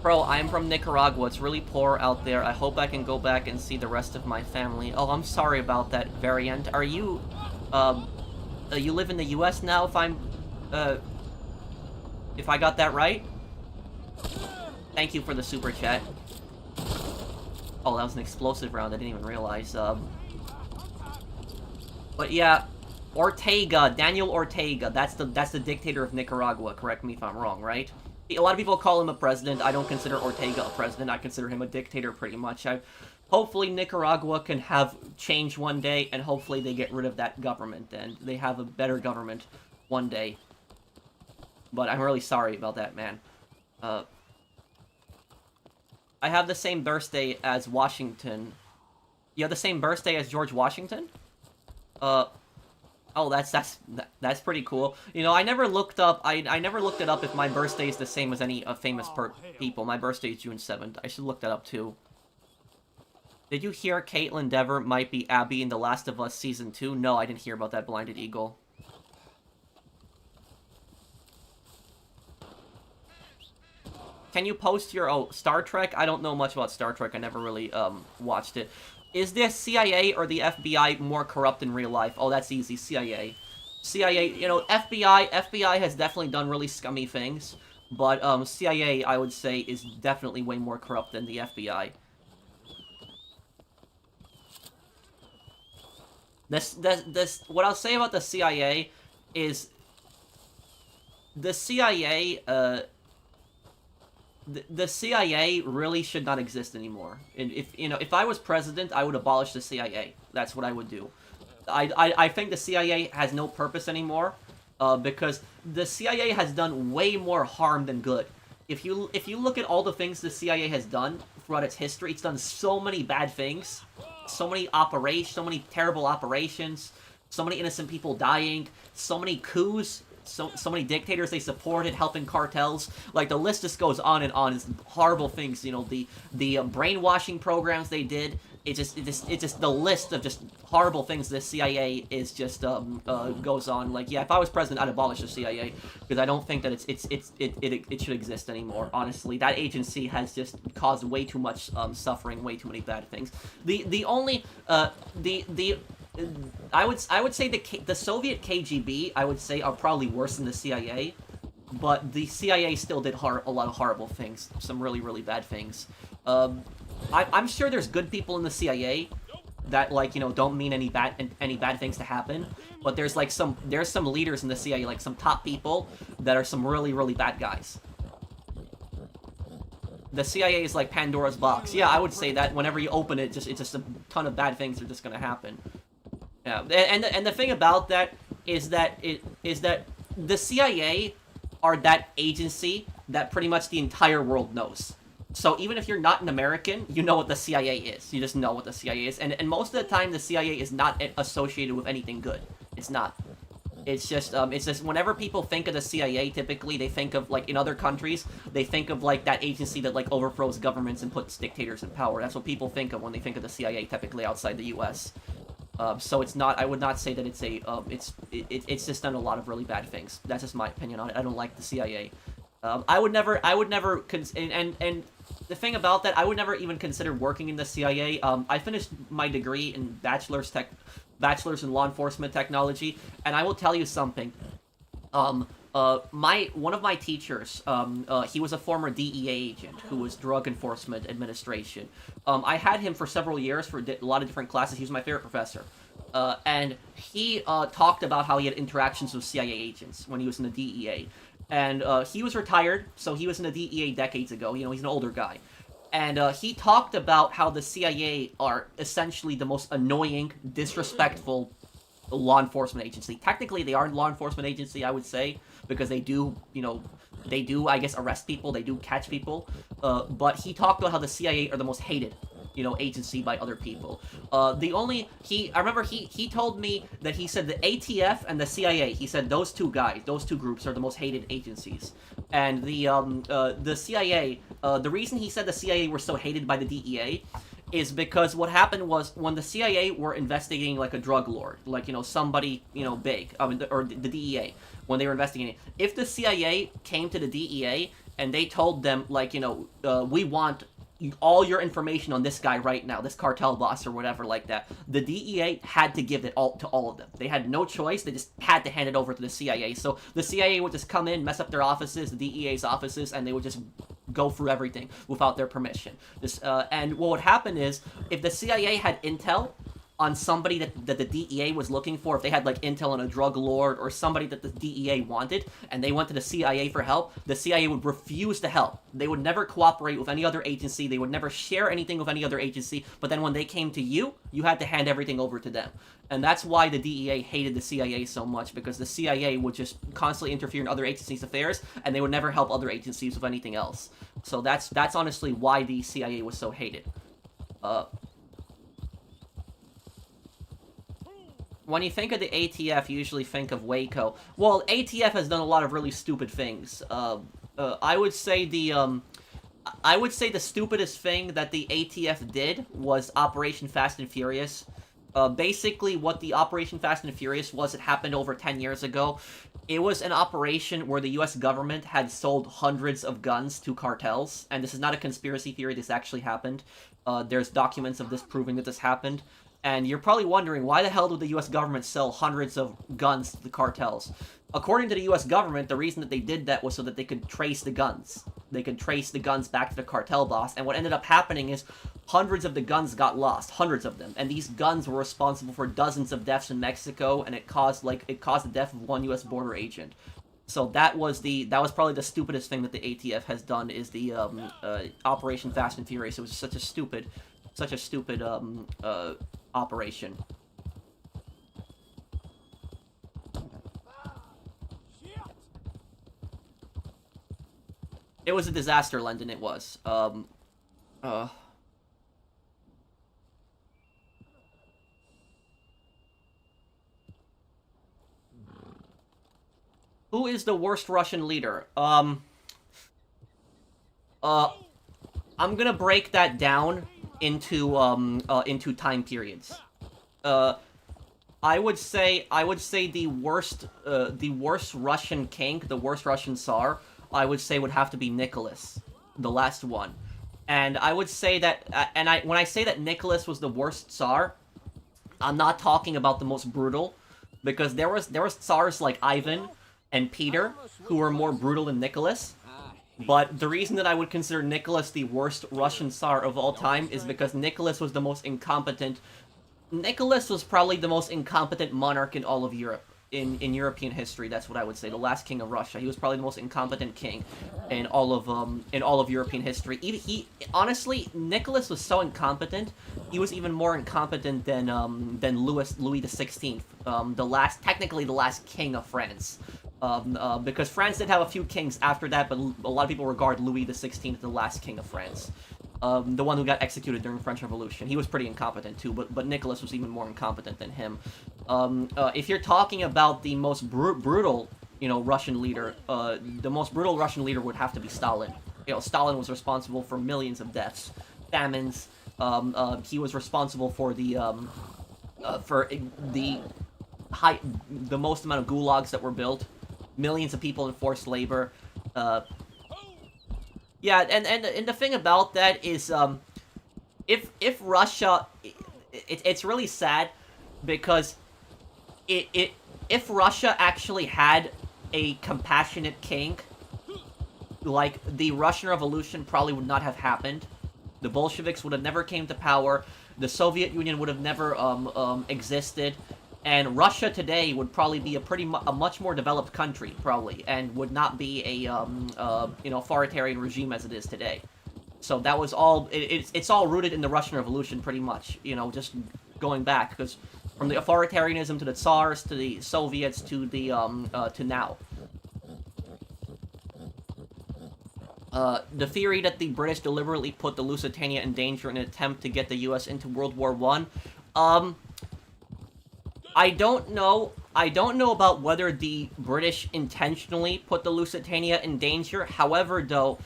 Bro, I'm from Nicaragua. It's really poor out there. I hope I can go back and see the rest of my family. Oh, I'm sorry about that, Variant. Are you, you live in the US now, if I got that right? Thank you for the super chat. Oh, that was an explosive round. I didn't even realize. But yeah, Ortega, Daniel Ortega. That's the dictator of Nicaragua. Correct me if I'm wrong, right? A lot of people call him a president. I don't consider Ortega a president. I consider him a dictator pretty much. Hopefully Nicaragua can have change one day, and hopefully they get rid of that government, and they have a better government one day. But I'm really sorry about that, man. I have the same birthday as Washington. You have the same birthday as George Washington? Oh, that's pretty cool. You know, I never looked up. I never looked it up if my birthday is the same as any famous people. My birthday is June 7th. I should look that up too. Did you hear Caitlin Dever might be Abby in The Last of Us Season 2? No, I didn't hear about that, Blinded Eagle. Can you post your, Star Trek? I don't know much about Star Trek. I never really, watched it. Is the CIA or the FBI more corrupt in real life? Oh, that's easy. CIA. CIA, you know, FBI has definitely done really scummy things. But, CIA, I would say, is definitely way more corrupt than the FBI. What I'll say about the CIA is... The CIA, the CIA really should not exist anymore. And if I was president, I would abolish the CIA. That's what I would do. I think the CIA has no purpose anymore, because the CIA has done way more harm than good. If you look at all the things the CIA has done throughout its history, it's done so many bad things, so many terrible operations, so many innocent people dying, so many coups. So many dictators they supported, helping cartels. Like, the list just goes on and on. It's horrible things, you know, the brainwashing programs they did. It's just the list of just horrible things the CIA is just goes on. Like, yeah, if I was president, I'd abolish the CIA, because I don't think that it should exist anymore. Honestly, that agency has just caused way too much suffering, way too many bad things. I would say the Soviet KGB, I would say, are probably worse than the CIA, but the CIA still did a lot of horrible things, some really, really bad things. I'm sure there's good people in the CIA that, like, you know, don't mean any bad things to happen, but there's some leaders in the CIA, like some top people that are some really, really bad guys. The CIA is like Pandora's box. Yeah, I would say that whenever you open it, it's just a ton of bad things are just gonna happen. Yeah, and the thing about that is that the CIA are that agency that pretty much the entire world knows. So even if you're not an American, you know what the CIA is. You just know what the CIA is, and most of the time the CIA is not associated with anything good. It's not. It's just whenever people think of the CIA, typically they think of, like, in other countries, they think of, like, that agency that, like, overthrows governments and puts dictators in power. That's what people think of when they think of the CIA, typically outside the U.S. So it's not. I would not say that it's it's just done a lot of really bad things. That's just my opinion on it. I don't like the CIA. I would never. And the thing about that, I would never even consider working in the CIA. I finished my degree in bachelor's in law enforcement technology, and I will tell you something. One of my teachers, he was a former DEA agent who was Drug Enforcement Administration. I had him for several years for a lot of different classes. He was my favorite professor. And he talked about how he had interactions with CIA agents when he was in the DEA. And he was retired, so he was in the DEA decades ago. You know, he's an older guy. And he talked about how the CIA are essentially the most annoying, disrespectful law enforcement agency. Technically, they are a law enforcement agency, I would say, because they do, I guess, arrest people, they do catch people. But he talked about how the CIA are the most hated, agency by other people. I remember he told me that he said the ATF and the CIA, he said those two groups are the most hated agencies. And the CIA, the reason he said the CIA were so hated by the DEA is because what happened was when the CIA were investigating like a drug lord, like, you know, somebody, you know, big, or the DEA, when they were investigating, if the CIA came to the DEA and they told them, like, you know, we want all your information on this guy right now, this cartel boss or whatever like that, the DEA had to give it all to all of them. They had no choice. They just had to hand it over to the CIA. So the CIA would just come in, mess up their offices, the DEA's offices, and they would just go through everything without their permission. And what would happen is, if the CIA had intel on somebody that the DEA was looking for, if they had like intel on a drug lord or somebody that the DEA wanted, and they went to the CIA for help, the CIA would refuse to help. They would never cooperate with any other agency. They would never share anything with any other agency. But then when they came to you, you had to hand everything over to them. And that's why the DEA hated the CIA so much, because the CIA would just constantly interfere in other agencies' affairs, and they would never help other agencies with anything else. So that's honestly why the CIA was so hated. When you think of the ATF, you usually think of Waco. Well, ATF has done a lot of really stupid things. I would say the stupidest thing that the ATF did was Operation Fast and Furious. Basically, what the Operation Fast and Furious was, it happened over 10 years ago. It was an operation where the US government had sold hundreds of guns to cartels, and this is not a conspiracy theory, this actually happened. There's documents of this proving that this happened. And you're probably wondering, why the hell did the US government sell hundreds of guns to the cartels? According to the US government, the reason that they did that was so that they could trace the guns. They could trace the guns back to the cartel boss, and what ended up happening is hundreds of the guns got lost, hundreds of them, and these guns were responsible for dozens of deaths in Mexico, and it caused the death of one US border agent. So that was probably the stupidest thing that the ATF has done, is the Operation Fast and Furious. It was such a stupid operation. It was a disaster, London, it was. Who is the worst Russian leader? I'm gonna break that down into time periods. I would say the worst Russian king, the worst Russian Tsar, I would say would have to be Nicholas, the last one. And I would say that, when I say that Nicholas was the worst Tsar, I'm not talking about the most brutal, because there was Tsars like Ivan and Peter who were more brutal than Nicholas. But the reason that I would consider Nicholas the worst Russian Tsar of all time is because Nicholas was the most incompetent. Nicholas was probably the most incompetent monarch in all of Europe. In European history, that's what I would say. The last king of Russia. He was probably the most incompetent king in all of European history. Honestly, Nicholas was so incompetent. He was even more incompetent than Louis XVI, technically the last king of France. Because France did have a few kings after that, but a lot of people regard Louis XVI as the last king of France. The one who got executed during the French Revolution. He was pretty incompetent too, but Nicholas was even more incompetent than him. If you're talking about the most brutal, Russian leader, the most brutal Russian leader would have to be Stalin. Stalin was responsible for millions of deaths, famines. He was responsible for the most amount of gulags that were built, millions of people in forced labor. Yeah, and the thing about that is, if Russia, it's really sad, because if Russia actually had a compassionate king, like, the Russian Revolution probably would not have happened. The Bolsheviks would have never came to power. The Soviet Union would have never existed. And Russia today would probably be a much more developed country, probably, and would not be a authoritarian regime as it is today. So that was all. It's all rooted in the Russian Revolution, pretty much. Just going back, because from the authoritarianism to the Tsars to the Soviets to the to now. The theory that the British deliberately put the Lusitania in danger in an attempt to get the U.S. into World War I. I don't know about whether the British intentionally put the Lusitania in danger. However, though,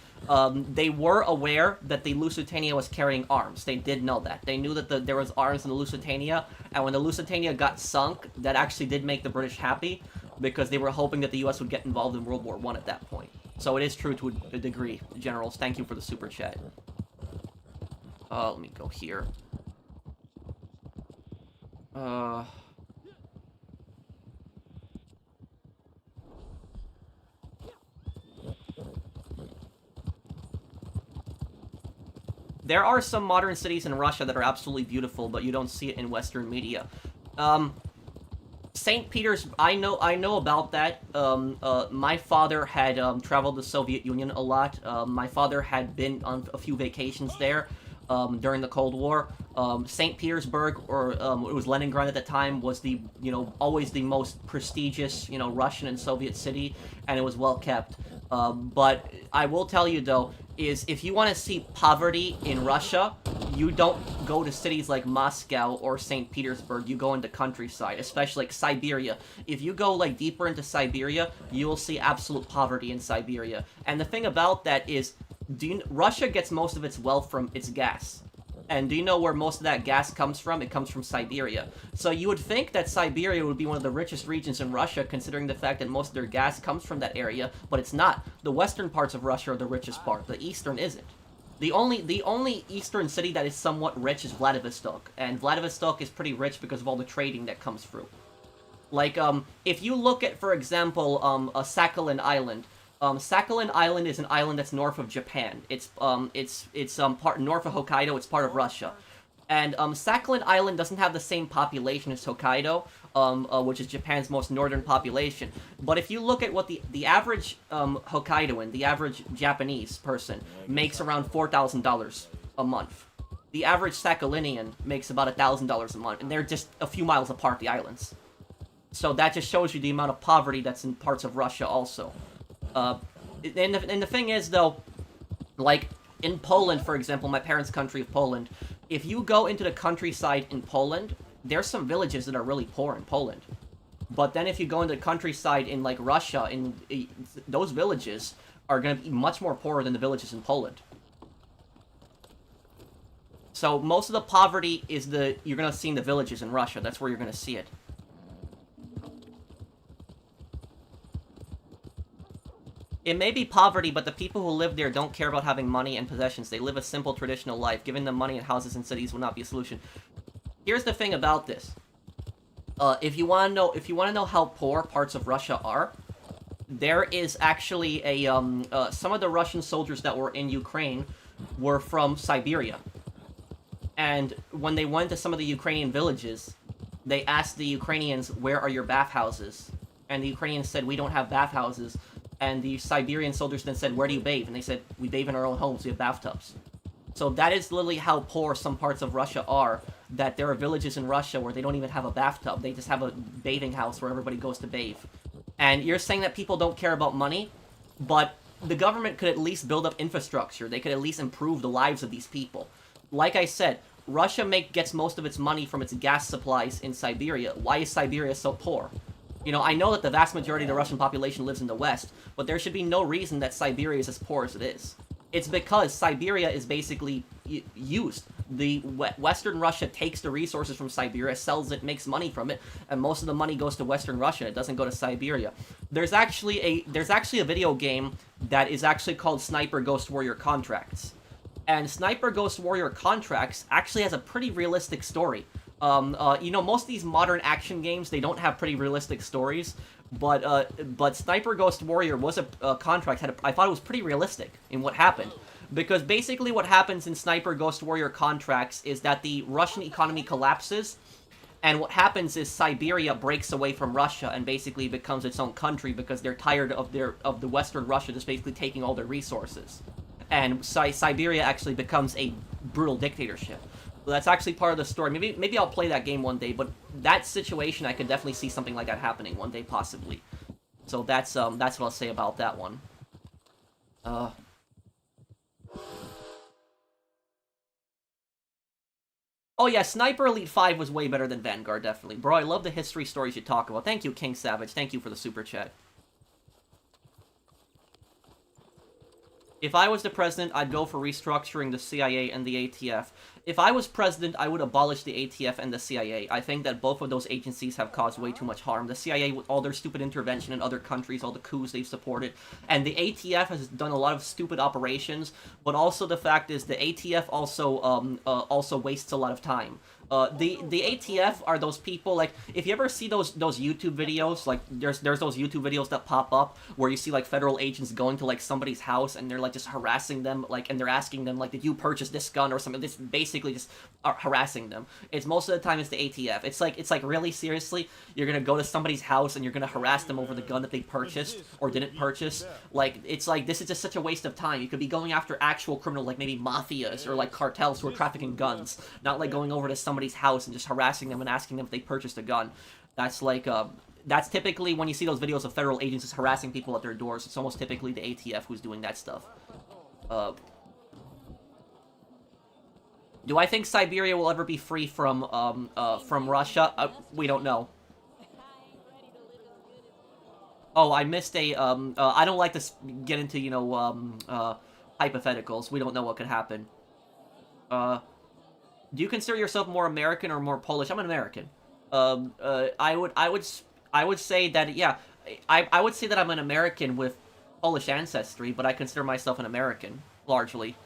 They were aware that the Lusitania was carrying arms. They did know that. They knew that there was arms in the Lusitania, and when the Lusitania got sunk, that actually did make the British happy, because they were hoping that the U.S. would get involved in World War I at that point. So it is true to a degree, generals. Thank you for the super chat. Let me go here. There are some modern cities in Russia that are absolutely beautiful, but you don't see it in Western media. St. Peter's, I know about that. My father had traveled the Soviet Union a lot. My father had been on a few vacations there during the Cold War. St. Petersburg, or it was Leningrad at the time, was the, always the most prestigious, Russian and Soviet city, and it was well kept. But I will tell you, though, is if you want to see poverty in Russia, you don't go to cities like Moscow or St. Petersburg. You go into countryside, especially like Siberia. If you go like deeper into Siberia, you will see absolute poverty in Siberia. And the thing about that is, Russia gets most of its wealth from its gas. And do you know where most of that gas comes from? It comes from Siberia. So you would think that Siberia would be one of the richest regions in Russia, considering the fact that most of their gas comes from that area, but it's not. The western parts of Russia are the richest part. The eastern isn't. The only eastern city that is somewhat rich is Vladivostok, and Vladivostok is pretty rich because of all the trading that comes through. Like, if you look at, for example, Sakhalin Island. Sakhalin Island is an island that's north of Japan. It's part north of Hokkaido. It's part of Russia, and Sakhalin Island doesn't have the same population as Hokkaido, which is Japan's most northern population. But if you look at what the average Hokkaidoan, the average Japanese person makes around $4,000 a month. The average Sakhalinian makes about $1,000 a month, and they're just a few miles apart, the islands. So that just shows you the amount of poverty that's in parts of Russia also. And the thing is, though, like, in Poland, for example, my parents' country of Poland, if you go into the countryside in Poland, there's some villages that are really poor in Poland. But then if you go into the countryside in, like, Russia, those villages are going to be much more poorer than the villages in Poland. So most of the poverty is you're going to see in the villages in Russia. That's where you're going to see it. It may be poverty, but the people who live there don't care about having money and possessions. They live a simple, traditional life. Giving them money and houses in cities will not be a solution. Here's the thing about this. If you want to know how poor parts of Russia are, there is actually some of the Russian soldiers that were in Ukraine were from Siberia. And when they went to some of the Ukrainian villages, they asked the Ukrainians, "Where are your bathhouses?" And the Ukrainians said, "We don't have bathhouses." And the Siberian soldiers then said, "Where do you bathe?" And they said, "We bathe in our own homes. We have bathtubs." So that is literally how poor some parts of Russia are, that there are villages in Russia where they don't even have a bathtub. They just have a bathing house where everybody goes to bathe. And you're saying that people don't care about money, but the government could at least build up infrastructure. They could at least improve the lives of these people. Like I said, Russia gets most of its money from its gas supplies in Siberia. Why is Siberia so poor? I know that the vast majority of the Russian population lives in the West, but there should be no reason that Siberia is as poor as it is. It's because Siberia is basically used. The Western Russia takes the resources from Siberia, sells it, makes money from it, and most of the money goes to Western Russia. It doesn't go to Siberia. There's actually a video game that is actually called Sniper Ghost Warrior Contracts. And Sniper Ghost Warrior Contracts actually has a pretty realistic story. Most of these modern action games, they don't have pretty realistic stories, but Sniper Ghost Warrior was a contract. I thought it was pretty realistic in what happened, because basically what happens in Sniper Ghost Warrior Contracts is that the Russian economy collapses, and what happens is Siberia breaks away from Russia and basically becomes its own country because they're tired of the Western Russia just basically taking all their resources, and Siberia actually becomes a brutal dictatorship. That's actually part of the story. Maybe I'll play that game one day, but that situation, I could definitely see something like that happening one day, possibly. So that's what I'll say about that one. Oh yeah, Sniper Elite 5 was way better than Vanguard, definitely. Bro, I love the history stories you talk about. Thank you, King Savage. Thank you for the super chat. If I was the president, I'd go for restructuring the CIA and the ATF. If I was president, I would abolish the ATF and the CIA. I think that both of those agencies have caused way too much harm. The CIA, with all their stupid intervention in other countries, all the coups they've supported, and the ATF has done a lot of stupid operations, but also the fact is the ATF also wastes a lot of time. The ATF are those people, like, if you ever see those YouTube videos, like, there's those YouTube videos that pop up where you see, like, federal agents going to, like, somebody's house and they're, like, just harassing them, like, and they're asking them, like, did you purchase this gun or something? This basically just are harassing them. It's most of the time it's the ATF. It's like, really, seriously, you're gonna go to somebody's house and you're gonna harass them over the gun that they purchased or didn't purchase? Like, it's like, this is just such a waste of time. You could be going after actual criminal, like, maybe mafias or, like, cartels who are trafficking guns, not, like, going over to somebody's house and just harassing them and asking them if they purchased a gun. That's like, that's typically, when you see those videos of federal agents just harassing people at their doors, it's almost typically the ATF who's doing that stuff. Do I think Siberia will ever be free from Russia? We don't know. Oh, I missed a, I don't like to get into, you know, hypotheticals. We don't know what could happen. Do you consider yourself more American or more Polish? I'm an American. I would say that, yeah, I would say that I'm an American with Polish ancestry, but I consider myself an American, largely.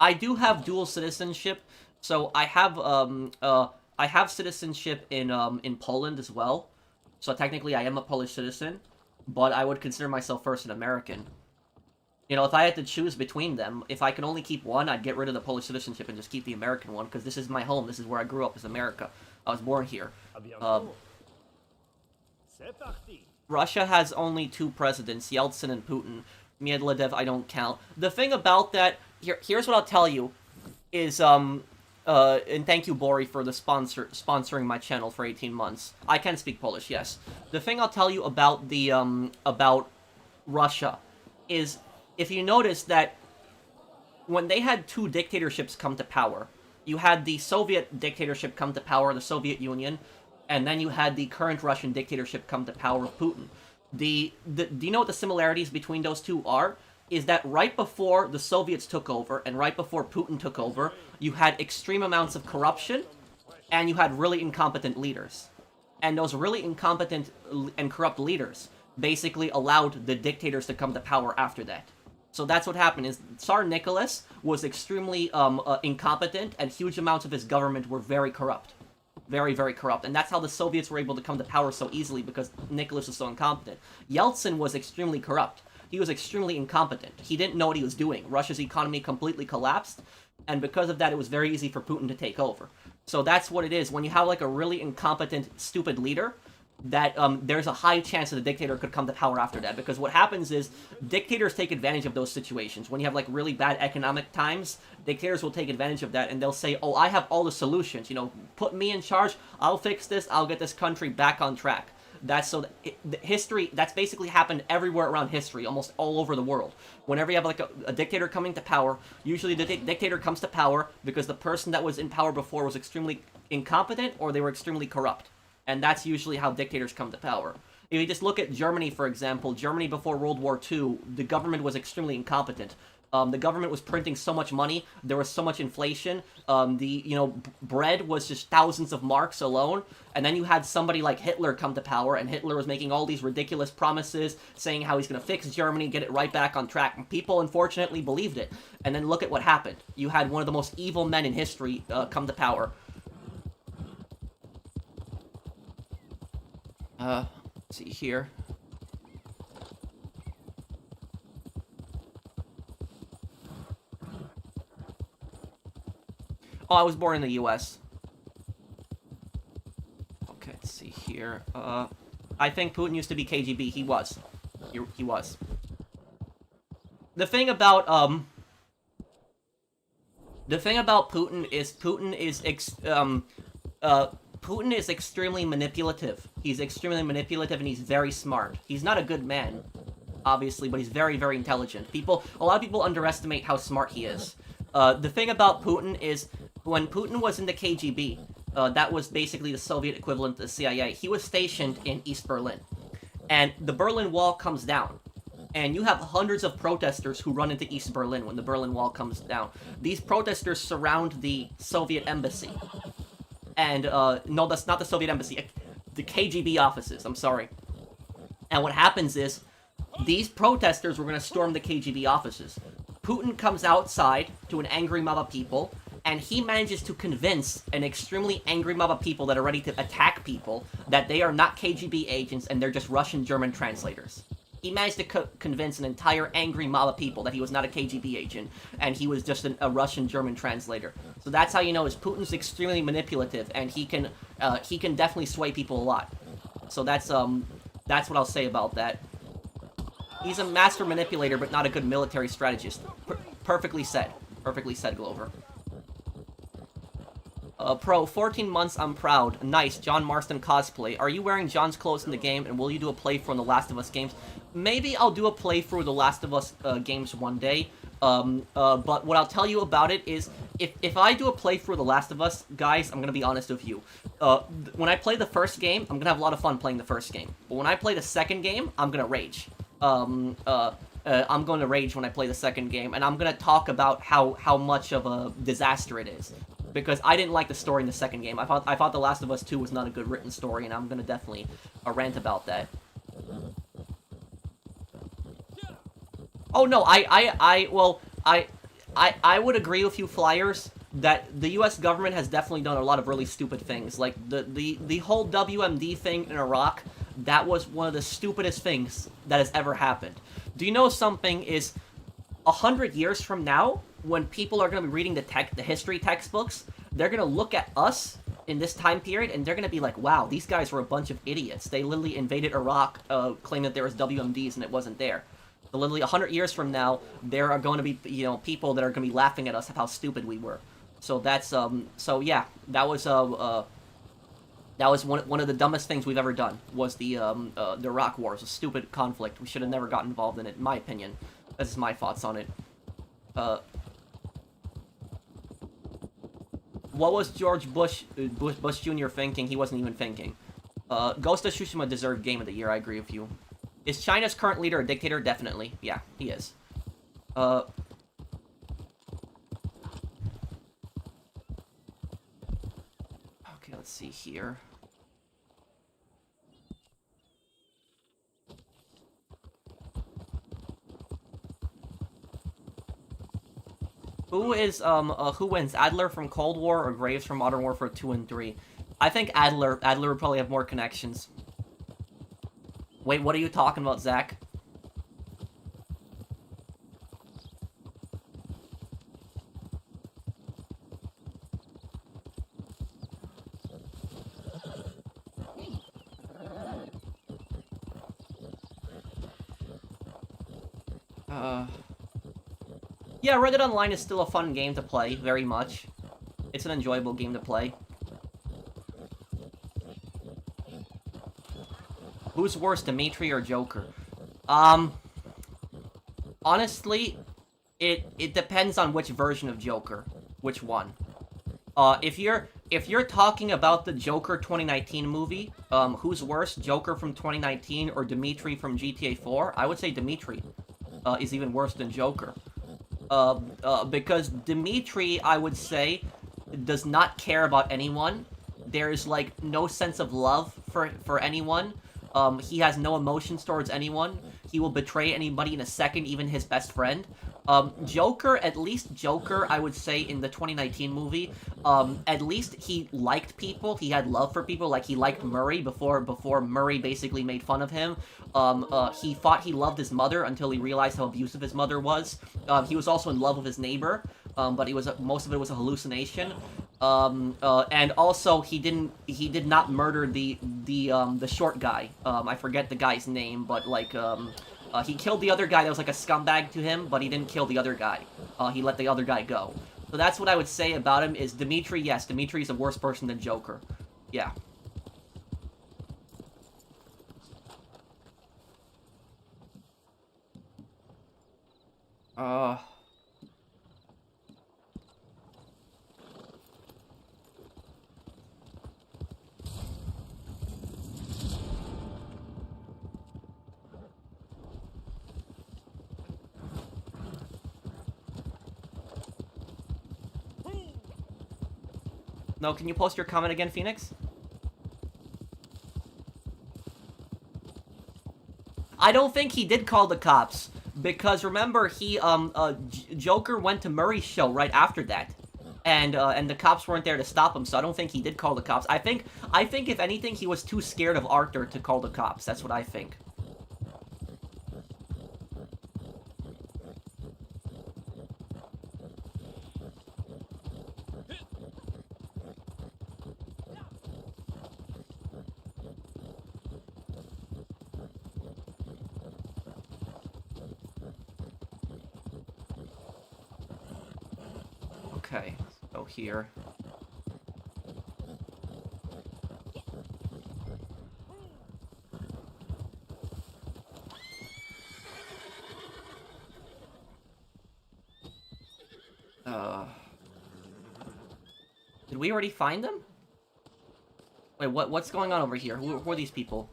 I do have dual citizenship, so I have citizenship in Poland as well. So technically I am a Polish citizen, but I would consider myself first an American. You know, if I had to choose between them, if I could only keep one, I'd get rid of the Polish citizenship and just keep the American one, because this is my home. This is where I grew up, is America. I was born here. Russia has only 2 presidents, Yeltsin and Putin. Medvedev, I don't count. The thing about that, here's what I'll tell you, is, and thank you, Bori, for the sponsoring my channel for 18 months. I can speak Polish, yes. The thing I'll tell you about the, about Russia is, if you notice that when they had 2 dictatorships come to power, you had the Soviet dictatorship come to power, the Soviet Union, and then you had the current Russian dictatorship come to power with Putin. Do you know what the similarities between those two are? Is that right before the Soviets took over and right before Putin took over, you had extreme amounts of corruption and you had really incompetent leaders. And those really incompetent and corrupt leaders basically allowed the dictators to come to power after that. So that's what happened, is Tsar Nicholas was extremely incompetent, and huge amounts of his government were very corrupt. Very, very corrupt. And that's how the Soviets were able to come to power so easily, because Nicholas was so incompetent. Yeltsin was extremely corrupt. He was extremely incompetent. He didn't know what he was doing. Russia's economy completely collapsed, and because of that, it was very easy for Putin to take over. So that's what it is. When you have, like, a really incompetent, stupid leader, that there's a high chance that the dictator could come to power after that, because what happens is dictators take advantage of those situations. When you have, like, really bad economic times, dictators will take advantage of that, and they'll say, oh, I have all the solutions, you know, put me in charge, I'll fix this, I'll get this country back on track. That's so that history, that's basically happened everywhere around history, almost all over the world. Whenever you have, like, a dictator coming to power, usually the dictator comes to power because the person that was in power before was extremely incompetent or they were extremely corrupt. And that's usually how dictators come to power. If you just look at Germany, for example, Germany before World War II, the government was extremely incompetent. The government was printing so much money, there was so much inflation, bread was just thousands of marks alone, and then you had somebody like Hitler come to power, and Hitler was making all these ridiculous promises, saying how he's gonna fix Germany, get it right back on track, and people unfortunately believed it. And then look at what happened. You had one of the most evil men in history come to power. Let's see here. Oh, I was born in the U.S. Okay, let's see here. I think Putin used to be KGB. He was. He was. The thing about Putin is Putin is extremely manipulative. He's extremely manipulative, and he's very smart. He's not a good man, obviously, but he's very, very intelligent. A lot of people underestimate how smart he is. The thing about Putin is, when Putin was in the KGB, that was basically the Soviet equivalent to the CIA, he was stationed in East Berlin. and the Berlin Wall comes down. And you have hundreds of protesters who run into East Berlin when the Berlin Wall comes down. These protesters surround the Soviet embassy. And, no, that's not the Soviet embassy. The KGB offices, I'm sorry. And what happens is, these protesters were going to storm the KGB offices. Putin comes outside to an angry mob of people, and he manages to convince an extremely angry mob of people that are ready to attack people that they are not KGB agents and they're just Russian-German translators. He managed to convince an entire angry mob of people that he was not a KGB agent, and he was just a Russian-German translator. So that's how you know is Putin's extremely manipulative, and he can definitely sway people a lot. So that's what I'll say about that. He's a master manipulator, but not a good military strategist. Perfectly said. Perfectly said, Glover. Pro, 14 months, I'm proud. Nice, John Marston cosplay. Are you wearing John's clothes in the game, and will you do a playthrough on The Last of Us games? Maybe I'll do a playthrough of The Last of Us games one day. But what I'll tell you about it is, if I do a playthrough of The Last of Us, guys, I'm gonna be honest with you. When I play the first game, I'm gonna have a lot of fun playing the first game. But when I play the second game, I'm gonna rage. I'm going to rage when I play the second game, and I'm going to talk about how much of a disaster it is. Because I didn't like the story in the second game. I thought The Last of Us 2 was not a good written story, and I'm going to definitely rant about that. Oh, no, I would agree with you, Flyers, that the US government has definitely done a lot of really stupid things. Like, the whole WMD thing in Iraq, that was one of the stupidest things that has ever happened. Do you know something is 100 years from now, when people are going to be reading the history textbooks, they're going to look at us in this time period, and they're going to be like, wow, these guys were a bunch of idiots. They literally invaded Iraq, claiming that there was WMDs, and it wasn't there. So literally 100 years from now, there are going to be, people that are going to be laughing at us at how stupid we were. So that's, so yeah, that was one of the dumbest things we've ever done, was the Iraq War. It was a stupid conflict. We should have never gotten involved in it, in my opinion. That's my thoughts on it. What was George Bush Jr. thinking? He wasn't even thinking. Ghost of Tsushima deserved Game of the Year, I agree with you. Is China's current leader a dictator? Definitely. Yeah, he is. Okay, let's see here. Who wins, Adler from Cold War or Graves from Modern Warfare 2 and 3? I think Adler would probably have more connections. Wait, what are you talking about, Zach? Yeah, Reddit Online is still a fun game to play, very much. It's an enjoyable game to play. Who's worse, Dimitri or Joker? Honestly, it depends on which version of Joker. Which one. If you're talking about the Joker 2019 movie, who's worse, Joker from 2019 or Dimitri from GTA 4? I would say Dimitri is even worse than Joker. Because Dimitri, I would say, does not care about anyone. There's, like, no sense of love for anyone. He has no emotions towards anyone. He will betray anybody in a second, even his best friend. Joker, at least Joker, I would say, in the 2019 movie, at least he liked people. He had love for people. Like, he liked Murray before Murray basically made fun of him. He thought he loved his mother until he realized how abusive his mother was. He was also in love with his neighbor, but most of it was a hallucination. And also he did not murder the short guy. I forget the guy's name, but like, he killed the other guy that was like a scumbag to him, but he didn't kill the other guy. He let the other guy go. So that's what I would say about him, is Dimitri, yes, Dimitri's a worse person than Joker. Yeah. No, can you post your comment again, Phoenix? I don't think he did call the cops, because remember, Joker went to Murray's show right after that. And the cops weren't there to stop him, so I don't think he did call the cops. I think if anything, he was too scared of Arthur to call the cops. That's what I think. Okay, so here. Did we already find them? Wait, what's going on over here? Who are these people?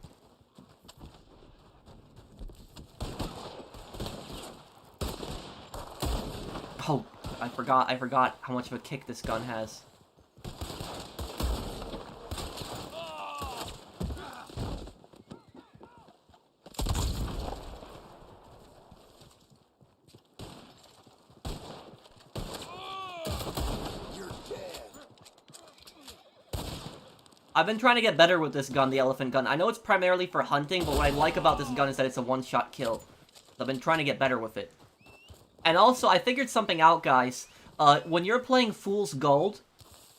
Oh, I forgot how much of a kick this gun has. I've been trying to get better with this gun, the elephant gun. I know it's primarily for hunting, but what I like about this gun is that it's a one-shot kill. So I've been trying to get better with it. And also, I figured something out, guys. When you're playing Fool's Gold,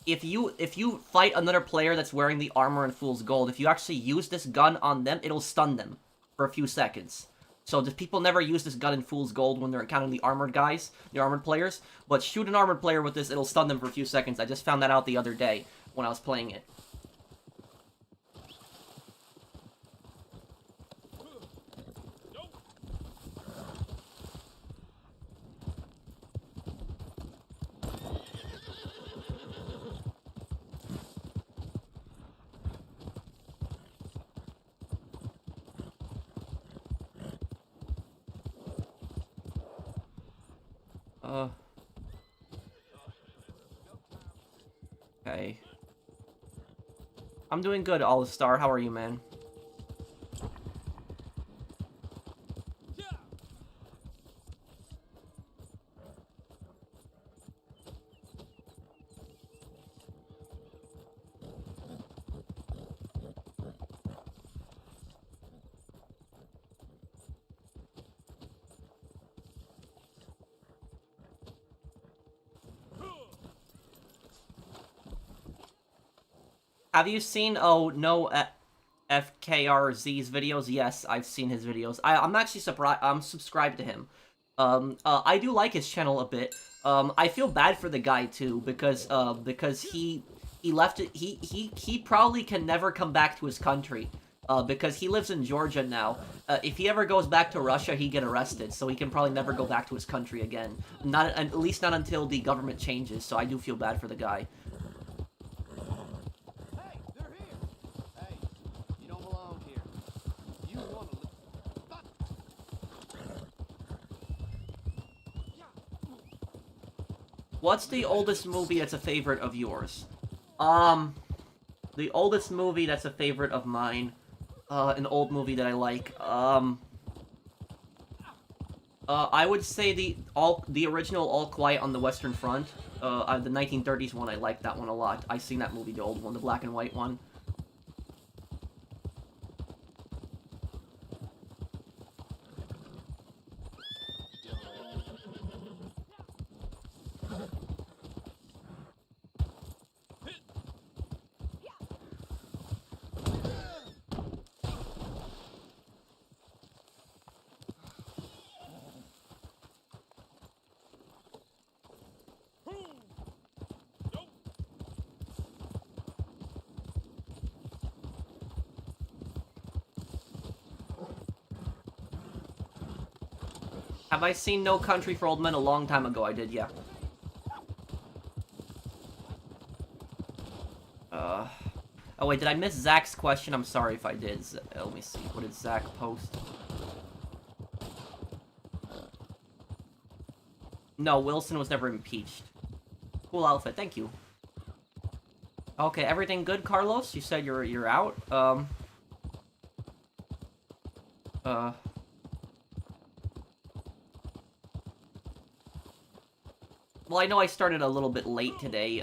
if you fight another player that's wearing the armor in Fool's Gold, if you actually use this gun on them, it'll stun them for a few seconds. So the people never use this gun in Fool's Gold when they're encountering the armored guys, the armored players. But shoot an armored player with this, it'll stun them for a few seconds. I just found that out the other day when I was playing it. Okay. I'm doing good, All-Star. How are you, man? Have you seen, FKRZ's videos? Yes, I've seen his videos. I'm actually surprised. I'm subscribed to him. I do like his channel a bit. I feel bad for the guy too, because he left it. He probably can never come back to his country. Because he lives in Georgia now. If he ever goes back to Russia, he'd get arrested, so he can probably never go back to his country again. At least not until the government changes. So I do feel bad for the guy. What's the oldest movie that's a favorite of yours? The oldest movie that's a favorite of mine, an old movie that I like, I would say the original All Quiet on the Western Front, the 1930s one. I like that one a lot. I've seen that movie, the old one, the black and white one. Have I seen No Country for Old Men a long time ago? I did, yeah. Oh wait, did I miss Zach's question? I'm sorry if I did. Let me see. What did Zach post? No, Wilson was never impeached. Cool outfit, thank you. Okay, everything good, Carlos? You said you're out. Well, I know I started a little bit late today.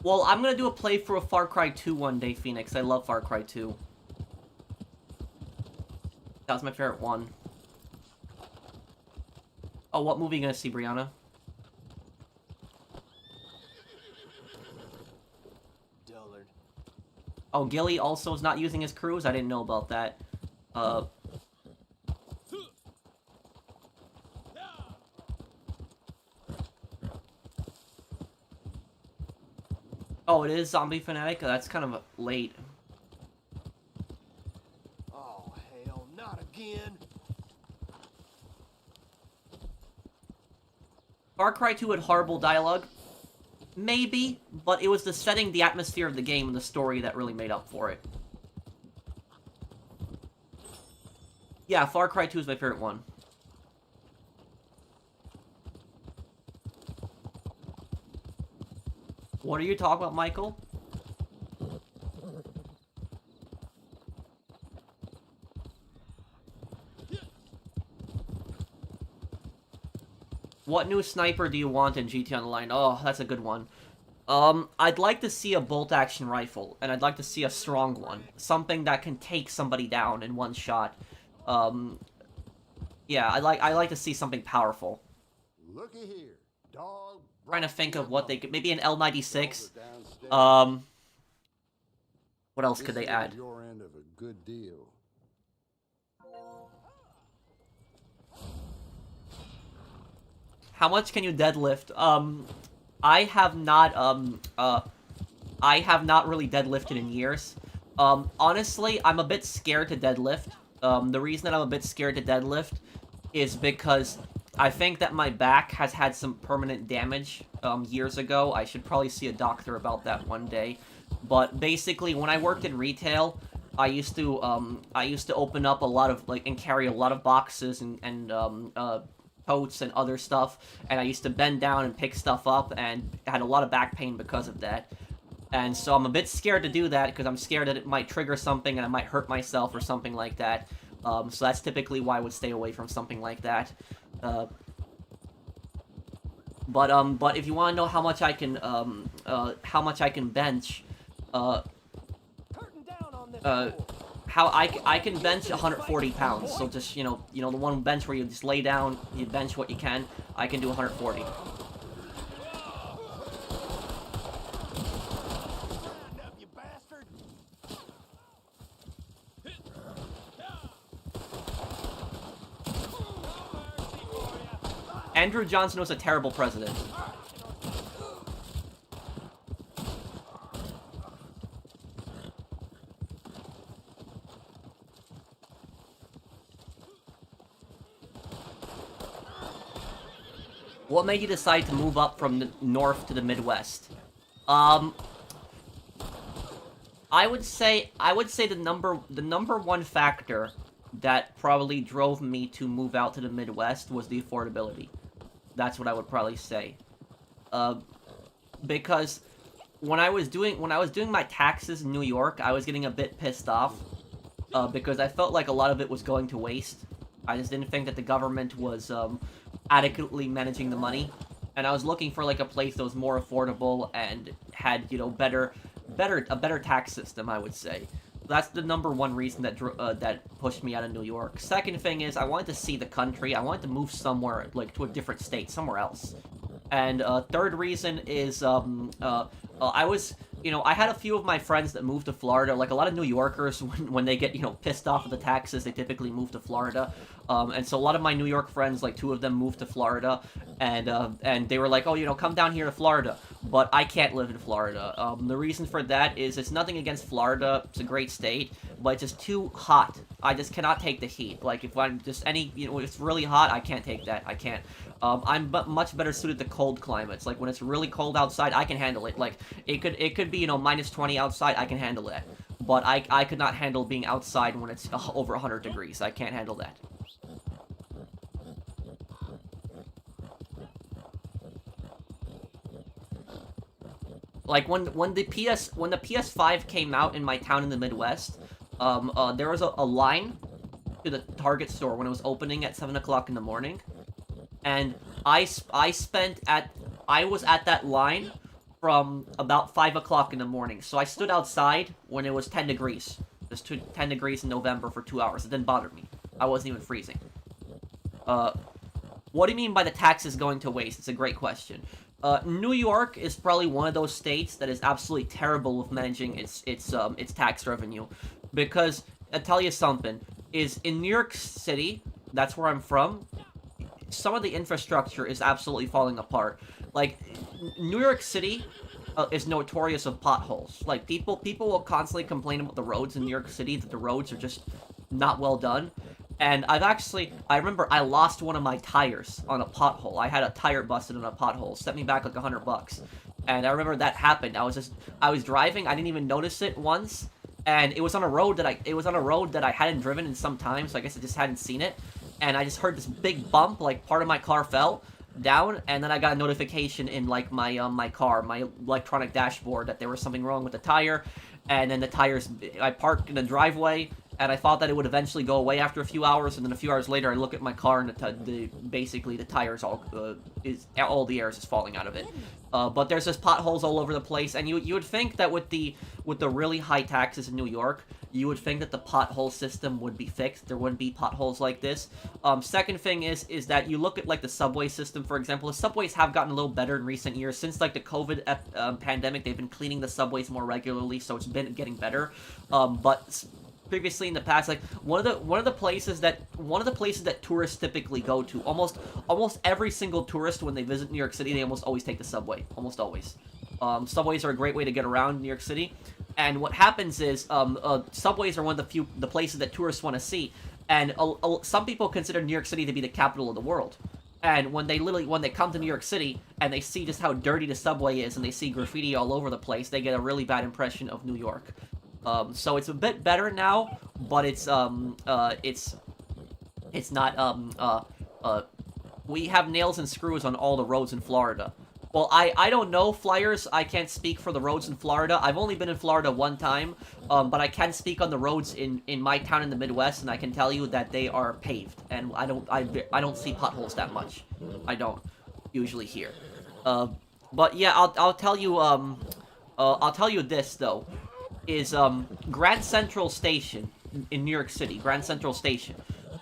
Well, I'm gonna do a playthrough of Far Cry 2 one day, Phoenix. I love Far Cry 2. That was my favorite one. Oh, what movie are you gonna see, Brianna? Dullard. Oh, Gilly also is not using his cruise? I didn't know about that. Oh, it is Zombie Fanatic? That's kind of late. Oh, hell, not again. Far Cry 2 had horrible dialogue? Maybe, but it was the setting, the atmosphere of the game, and the story that really made up for it. Yeah, Far Cry 2 is my favorite one. What are you talking about, Michael? What new sniper do you want in GTA Online? Oh, that's a good one. I'd like to see a bolt-action rifle, and I'd like to see a strong one. Something that can take somebody down in one shot. Yeah, I like to see something powerful. Looky here, dog. Trying to think of what they could... Maybe an L96. What else could they add? Your end of a good deal. How much can you deadlift? I have not really deadlifted in years. Honestly, I'm a bit scared to deadlift. The reason that I'm a bit scared to deadlift is because I think that my back has had some permanent damage years ago. I should probably see a doctor about that one day. But basically, when I worked in retail, I used to open up a lot of and carry a lot of boxes and totes and other stuff, and I used to bend down and pick stuff up, and had a lot of back pain because of that. And so I'm a bit scared to do that, because I'm scared that it might trigger something and I might hurt myself or something like that. So that's typically why I would stay away from something like that. But if you want to know how much I can bench, how I can bench 140 pounds. So just the one bench where you just lay down, you bench what you can. I can do 140. Andrew Johnson was a terrible president. What made you decide to move up from the north to the Midwest? I would say the number one factor that probably drove me to move out to the Midwest was the affordability. That's what I would probably say. Because when I was doing my taxes in New York, I was getting a bit pissed off because I felt like a lot of it was going to waste. I just didn't think that the government was adequately managing the money, and I was looking for a place that was more affordable and had a better tax system, I would say. That's the number one reason that pushed me out of New York. Second thing is I wanted to see the country. I wanted to move somewhere to a different state, somewhere else. And third reason is I had a few of my friends that moved to Florida. Like a lot of New Yorkers, when they get pissed off at the taxes, they typically move to Florida. And so a lot of my New York friends, two of them moved to Florida, and they were like, oh, come down here to Florida. but I can't live in Florida. The reason for that is it's nothing against Florida. It's a great state, but it's just too hot. I just cannot take the heat. Like, if I'm just if it's really hot, I can't take that. I can't. I'm much better suited to cold climates. Like, when it's really cold outside, I can handle it. Like, it could be, minus 20 outside, I can handle that. But I could not handle being outside when it's over 100 degrees. I can't handle that. Like, when the PS5 came out in my town in the Midwest, there was a line to the Target store when it was opening at 7 o'clock in the morning, and I was at that line from about 5 o'clock in the morning. So I stood outside when it was 10 degrees. Just 10 degrees in November for 2 hours. It didn't bother me. I wasn't even freezing. What do you mean by the taxes going to waste? It's a great question. New York is probably one of those states that is absolutely terrible with managing its tax revenue, because I'll tell you something, is in New York City, that's where I'm from, some of the infrastructure is absolutely falling apart. Like, New York City is notorious of potholes. Like, people will constantly complain about the roads in New York City, that the roads are just not well done. And I remember I lost one of my tires on a pothole. I had a tire busted on a pothole. Set me back like $100. And I remember that happened. I was driving. I didn't even notice it once. And it was on a road that I hadn't driven in some time. So I guess I just hadn't seen it. And I just heard this big bump. Like, part of my car fell down. And then I got a notification in, like, my car, my electronic dashboard, that there was something wrong with the tire. And then I parked in the driveway. And I thought that it would eventually go away after a few hours, and then a few hours later, I look at my car, and basically the tires all the air is just falling out of it. But there's just potholes all over the place, and you would think that with the really high taxes in New York, you would think that the pothole system would be fixed. There wouldn't be potholes like this. Second thing is that you look at, like, the subway system, for example. The subways have gotten a little better in recent years. Since, like, the COVID pandemic, they've been cleaning the subways more regularly, so it's been getting better. But previously in the past, like, one of the places that tourists typically go to, almost every single tourist, when they visit New York City, they almost always take the subway. Almost always. Subways are a great way to get around New York City. And what happens is, subways are one of the places that tourists want to see. And some people consider New York City to be the capital of the world. And when they come to New York City and they see just how dirty the subway is, and they see graffiti all over the place, they get a really bad impression of New York. So it's a bit better now, but it's not, we have nails and screws on all the roads in Florida. Well, I don't know, Flyers. I can't speak for the roads in Florida. I've only been in Florida one time, but I can speak on the roads in my town in the Midwest, and I can tell you that they are paved, and I don't see potholes that much. I don't usually here. But yeah, I'll tell you this though. Is Grand Central Station in New York City. Grand Central Station.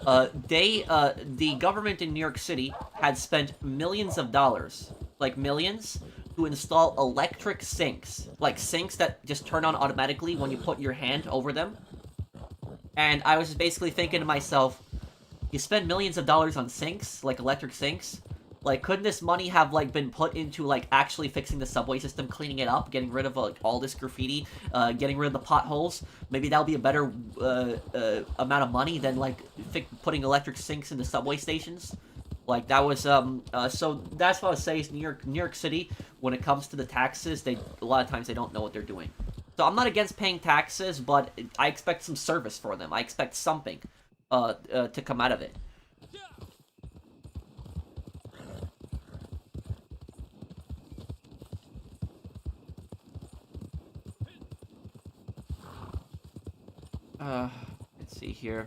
The government in New York City had spent millions of dollars, like millions, to install electric sinks. Like sinks that just turn on automatically when you put your hand over them. And I was just basically thinking to myself, you spend millions of dollars on sinks, like electric sinks? Like, couldn't this money have, like, been put into, like, actually fixing the subway system, cleaning it up, getting rid of, like, all this graffiti, getting rid of the potholes? Maybe that'll be a better amount of money than, like, putting electric sinks into subway stations. Like, that was, so that's what I would say is New York City, when it comes to the taxes, a lot of times they don't know what they're doing. So I'm not against paying taxes, but I expect some service for them. I expect something to come out of it. Let's see here.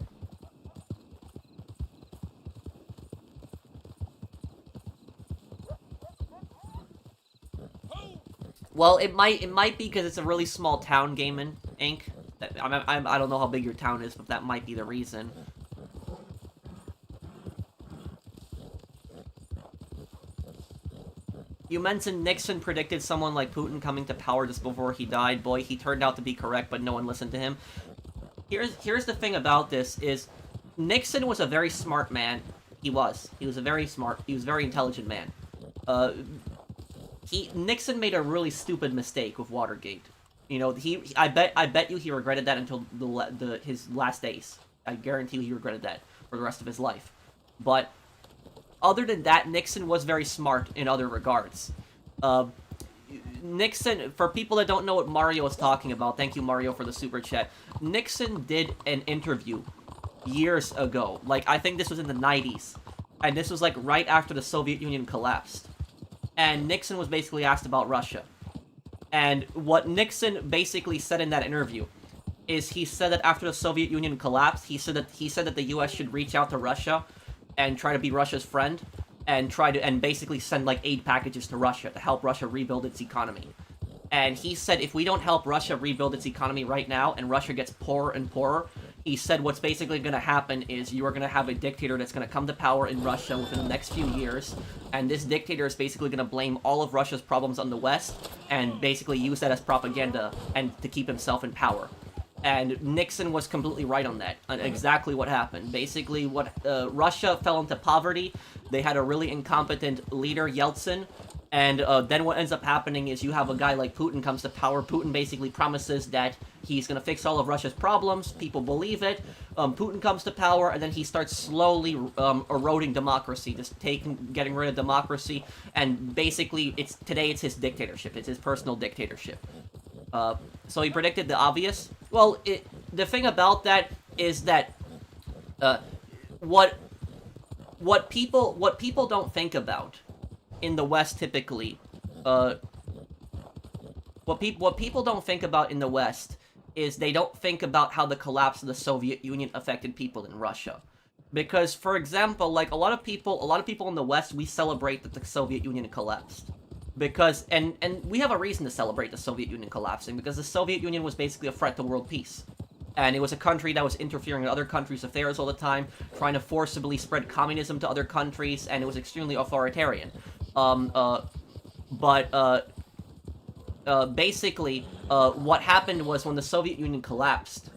Well, it might be because it's a really small town, Gaming Inc. I don't know how big your town is, but that might be the reason. You mentioned Nixon predicted someone like Putin coming to power just before he died. Boy, he turned out to be correct, but no one listened to him. Here's the thing about this is Nixon was a very smart man. He was a very smart, he was a very intelligent man. Nixon made a really stupid mistake with Watergate. You know, I bet you he regretted that until his last days. I guarantee you he regretted that for the rest of his life. But other than that, Nixon was very smart in other regards. Nixon, for people that don't know what Mario is talking about, thank you, Mario, for the super chat. Nixon did an interview years ago. Like, I think this was in the 90s. And this was, like, right after the Soviet Union collapsed. And Nixon was basically asked about Russia. And what Nixon basically said in that interview is he said that after the Soviet Union collapsed, he said that the U.S. should reach out to Russia and try to be Russia's friend and basically send like aid packages to Russia to help Russia rebuild its economy. And he said if we don't help Russia rebuild its economy right now and Russia gets poorer and poorer, he said what's basically going to happen is you are going to have a dictator that's going to come to power in Russia within the next few years, and this dictator is basically going to blame all of Russia's problems on the West and basically use that as propaganda and to keep himself in power. And Nixon was completely right on that, on exactly what happened. Basically, Russia fell into poverty. They had a really incompetent leader, Yeltsin. And then what ends up happening is you have a guy like Putin comes to power. Putin basically promises that he's going to fix all of Russia's problems. People believe it. Putin comes to power, and then he starts slowly eroding democracy, just getting rid of democracy. And basically, today it's his dictatorship. It's his personal dictatorship. So he predicted the obvious. Well, the thing about that is that what people don't think about in the West typically, what people don't think about in the West is they don't think about how the collapse of the Soviet Union affected people in Russia. Because, for example, like a lot of people in the West, we celebrate that the Soviet Union collapsed. Because, and we have a reason to celebrate the Soviet Union collapsing, because the Soviet Union was basically a threat to world peace. And it was a country that was interfering in other countries' affairs all the time, trying to forcibly spread communism to other countries, and it was extremely authoritarian. Basically, what happened was when the Soviet Union collapsed,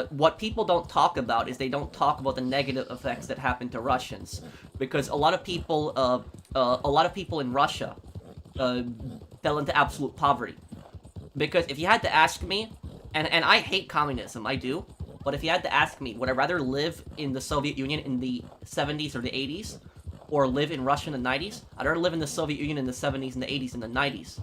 what people don't talk about is they don't talk about the negative effects that happened to Russians. Because a lot of people in Russia fell into absolute poverty. Because if you had to ask me, and I hate communism, I do, but if you had to ask me, would I rather live in the Soviet Union in the 70s or the 80s, or live in Russia in the 90s? I'd rather live in the Soviet Union in the 70s and the 80s and the 90s.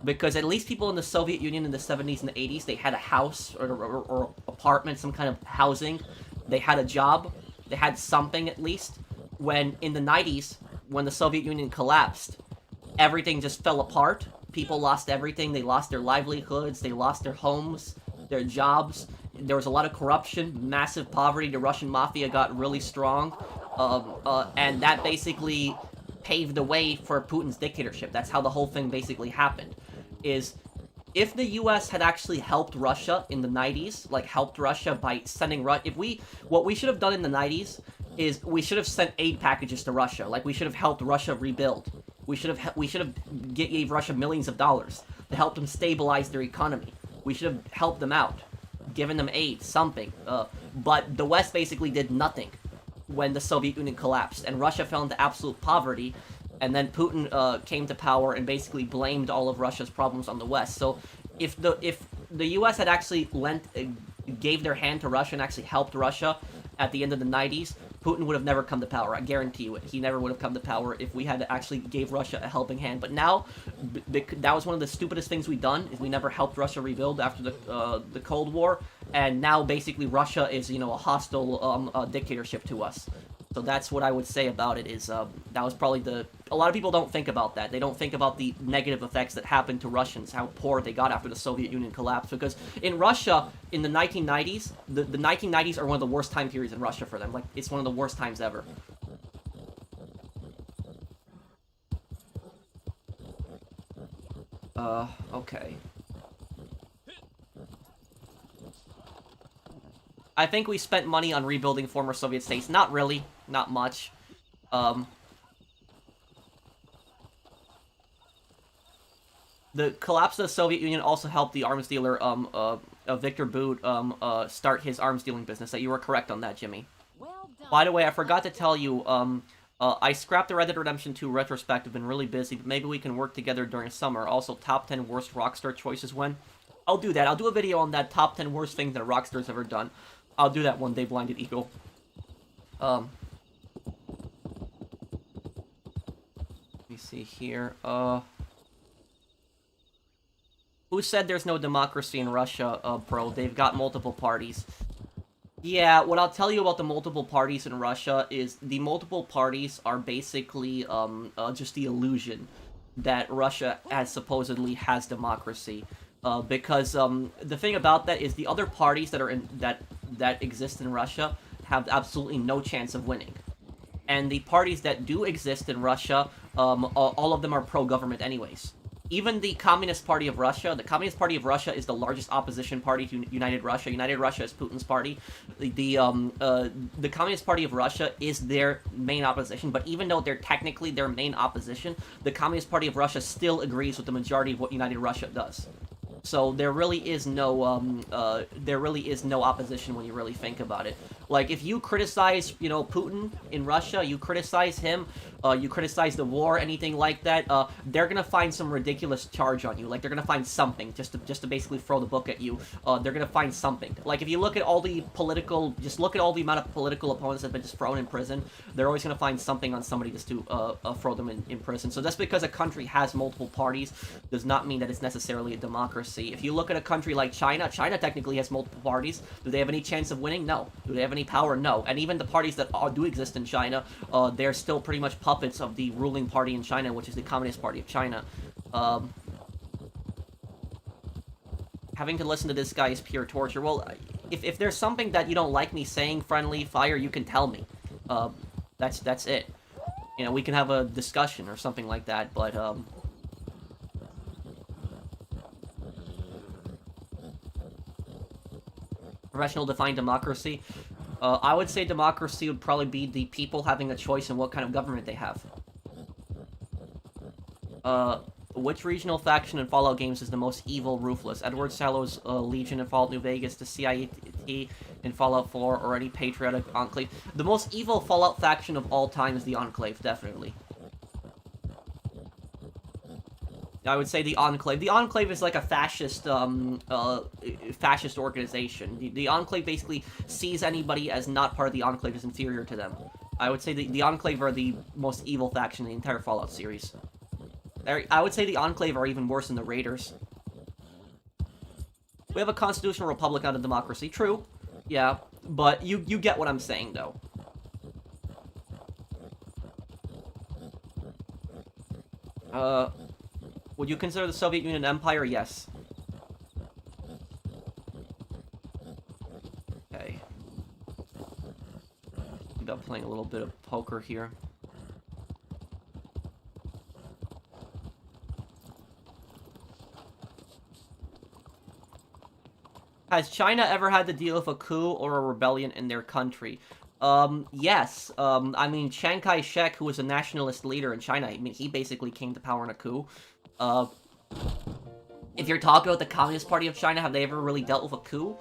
Because at least people in the Soviet Union in the 70s and the 80s, they had a house or apartment, some kind of housing. They had a job. They had something at least. When in the 90s, when the Soviet Union collapsed, everything just fell apart. People lost everything. They lost their livelihoods. They lost their homes, their jobs. There was a lot of corruption, massive poverty. The Russian mafia got really strong. And that basically paved the way for Putin's dictatorship. That's how the whole thing basically happened. Is if the U.S. had actually helped Russia in the 90s, like helped Russia by sending what we should have done in the 90s is we should have sent aid packages to Russia. Like we should have helped Russia rebuild. We should have gave Russia millions of dollars to help them stabilize their economy. We should have helped them out, given them aid, something. But the West basically did nothing when the Soviet Union collapsed, and Russia fell into absolute poverty. And then Putin came to power and basically blamed all of Russia's problems on the West. So if the U.S. had actually gave their hand to Russia and actually helped Russia at the end of the 90s, Putin would have never come to power. I guarantee you it. He never would have come to power if we had actually gave Russia a helping hand. But now, that was one of the stupidest things we've done, is we never helped Russia rebuild after the Cold War. And now, basically, Russia is, a hostile dictatorship to us. So that's what I would say about it, is that was probably a lot of people don't think about that. They don't think about the negative effects that happened to Russians, how poor they got after the Soviet Union collapsed. Because in Russia, in the 1990s, the 1990s are one of the worst time periods in Russia for them. Like, it's one of the worst times ever. Okay. I think we spent money on rebuilding former Soviet states. Not really. Not much. The collapse of the Soviet Union also helped the arms dealer, Victor Boot, start his arms dealing business. That you were correct on that, Jimmy. Well done. By the way, I forgot to tell you, I scrapped the Red Dead Redemption 2 retrospective, been really busy, but maybe we can work together during summer. Also, top 10 worst Rockstar choices when? I'll do that. I'll do a video on that top 10 worst things that Rockstar's ever done. I'll do that one day, Blinded Eagle. Let me see here. Who said there's no democracy in Russia, bro? They've got multiple parties. Yeah, what I'll tell you about the multiple parties in Russia is the multiple parties are basically just the illusion that Russia supposedly has democracy. Because the thing about that is the other parties that are that exist in Russia have absolutely no chance of winning. And the parties that do exist in Russia, all of them are pro-government anyways. Even the Communist Party of Russia, the Communist Party of Russia is the largest opposition party to United Russia. United Russia is Putin's party. The Communist Party of Russia is their main opposition, but even though they're technically their main opposition, the Communist Party of Russia still agrees with the majority of what United Russia does. So there really is no opposition when you really think about it. Like, if you criticize, Putin in Russia, you criticize him, you criticize the war, anything like that, they're gonna find some ridiculous charge on you. Like, they're gonna find something just to basically throw the book at you. They're gonna find something. Like, if you look at all the just look at all the amount of political opponents that have been just thrown in prison, they're always gonna find something on somebody just to throw them in prison. So just because a country has multiple parties does not mean that it's necessarily a democracy. If you look at a country like China, China technically has multiple parties. Do they have any chance of winning? No. Do they have any power? No. And even the parties that do exist in China, they're still pretty much puppets of the ruling party in China, which is the Communist Party of China. Having to listen to this guy is pure torture. Well, if there's something that you don't like me saying, Friendly Fire, you can tell me. That's it. We can have a discussion or something like that, but, Professional define democracy. I would say democracy would probably be the people having a choice in what kind of government they have. Which regional faction in Fallout games is the most evil, ruthless? Edward Sallow's Legion in Fallout New Vegas, the CIT in Fallout 4, or any patriotic Enclave? The most evil Fallout faction of all time is the Enclave, definitely. I would say the Enclave. The Enclave is like a fascist, fascist organization. The Enclave basically sees anybody as not part of the Enclave as inferior to them. I would say the Enclave are the most evil faction in the entire Fallout series. I would say the Enclave are even worse than the Raiders. We have a constitutional republic, not a democracy. True. Yeah, but you get what I'm saying, though. Would you consider the Soviet Union an empire? Yes. Okay. I'm playing a little bit of poker here. Has China ever had to deal with a coup or a rebellion in their country? Yes. I mean, Chiang Kai-shek, who was a nationalist leader in China, I mean, he basically came to power in a coup. If you're talking about the Communist Party of China, have they ever really dealt with a coup?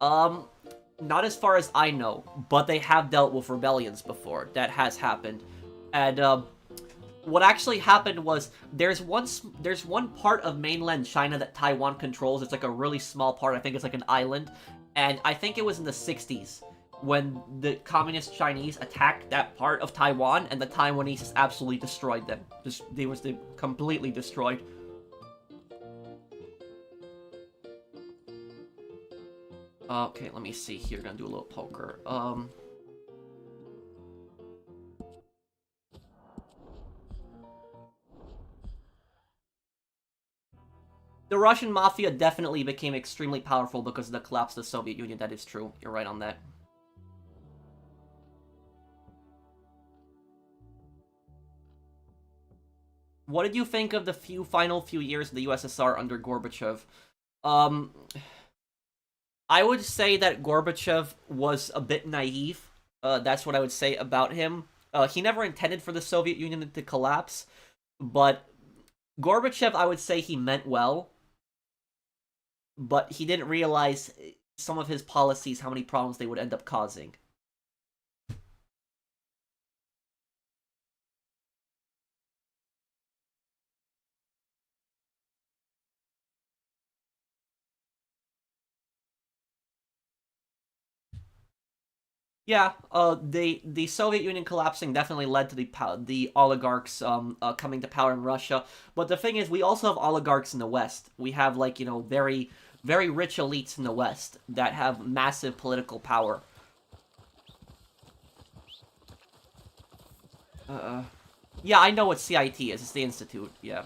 Not as far as I know, but they have dealt with rebellions before. That has happened. And, what actually happened was, there's one part of mainland China that Taiwan controls. It's like a really small part. I think it's like an island. And I think it was in the 60s when the Communist Chinese attacked that part of Taiwan, and the Taiwanese just absolutely destroyed them. They were completely destroyed. Okay, let me see here. Gonna do a little poker. The Russian mafia definitely became extremely powerful because of the collapse of the Soviet Union. That is true. You're right on that. What did you think of the final few years of the USSR under Gorbachev? I would say that Gorbachev was a bit naive. That's what I would say about him. He never intended for the Soviet Union to collapse, but Gorbachev, I would say he meant well, but he didn't realize some of his policies, how many problems they would end up causing. Yeah, the Soviet Union collapsing definitely led to the oligarchs coming to power in Russia. But the thing is, we also have oligarchs in the West. We have, like, you know, very very rich elites in the West that have massive political power. Yeah, I know what CIT is. It's the Institute. Yeah,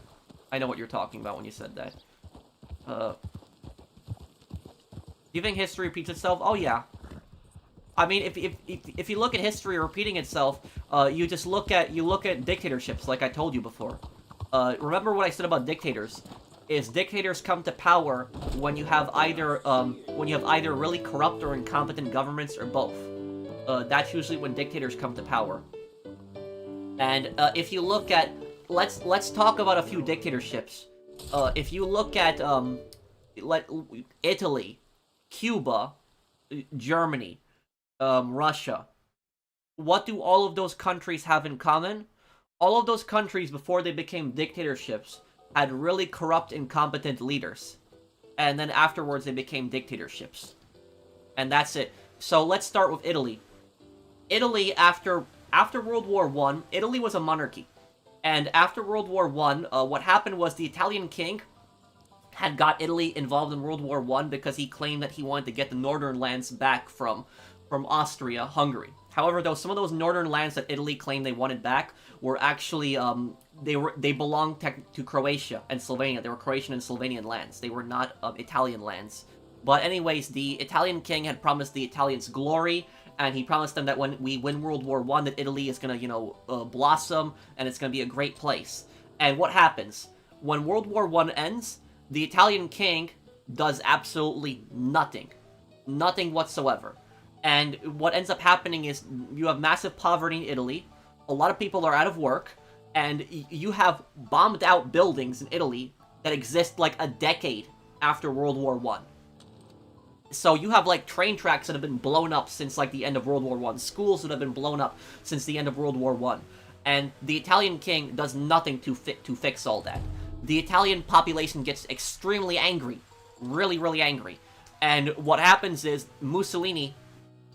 I know what you're talking about when you said that. Do you think history repeats itself? Oh yeah. I mean, if you look at history repeating itself, you just look at dictatorships, like I told you before. Remember what I said about dictators? Is dictators come to power when you have either really corrupt or incompetent governments, or both. That's usually when dictators come to power. And if you look at, let's talk about a few dictatorships. If you look at Italy, Cuba, Germany, Russia, what do all of those countries have in common? All of those countries, before they became dictatorships, had really corrupt, incompetent leaders. And then afterwards, they became dictatorships. And that's it. So let's start with Italy. Italy, after World War I, Italy was a monarchy. And after World War I, what happened was the Italian king had got Italy involved in World War I because he claimed that he wanted to get the northern lands back from Austria, Hungary. However, though, some of those northern lands that Italy claimed they wanted back were actually, they belonged to Croatia and Slovenia. They were Croatian and Slovenian lands. They were not Italian lands. But anyways, the Italian king had promised the Italians glory, and he promised them that when we win World War I, that Italy is gonna, blossom, and it's gonna be a great place. And what happens? When World War I ends, the Italian king does absolutely nothing. Nothing whatsoever. And what ends up happening is you have massive poverty in Italy, a lot of people are out of work, and you have bombed out buildings in Italy that exist like a decade after World War I. So you have like train tracks that have been blown up since like the end of World War I, schools that have been blown up since the end of World War I. And the Italian king does nothing to fix all that. The Italian population gets extremely angry, really, really angry. And what happens is Mussolini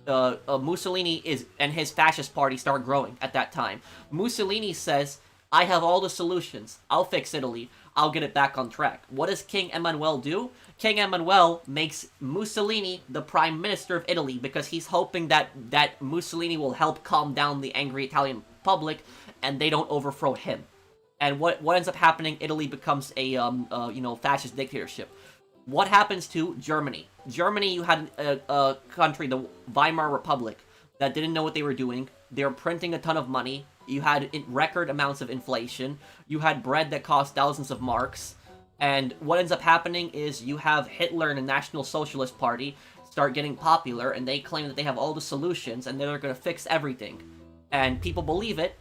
and his fascist party start growing at that time. Mussolini says, I have all the solutions. I'll fix Italy. I'll get it back on track. What does King Emanuele do? King Emanuele makes Mussolini the prime minister of Italy because he's hoping that Mussolini will help calm down the angry Italian public and they don't overthrow him. And what ends up happening, Italy becomes a fascist dictatorship. What happens to Germany? Germany, you had a country, the Weimar Republic, that didn't know what they were doing. They were printing a ton of money. You had record amounts of inflation. You had bread that cost thousands of marks. And what ends up happening is you have Hitler and the National Socialist Party start getting popular, and they claim that they have all the solutions, and they're going to fix everything. And people believe it.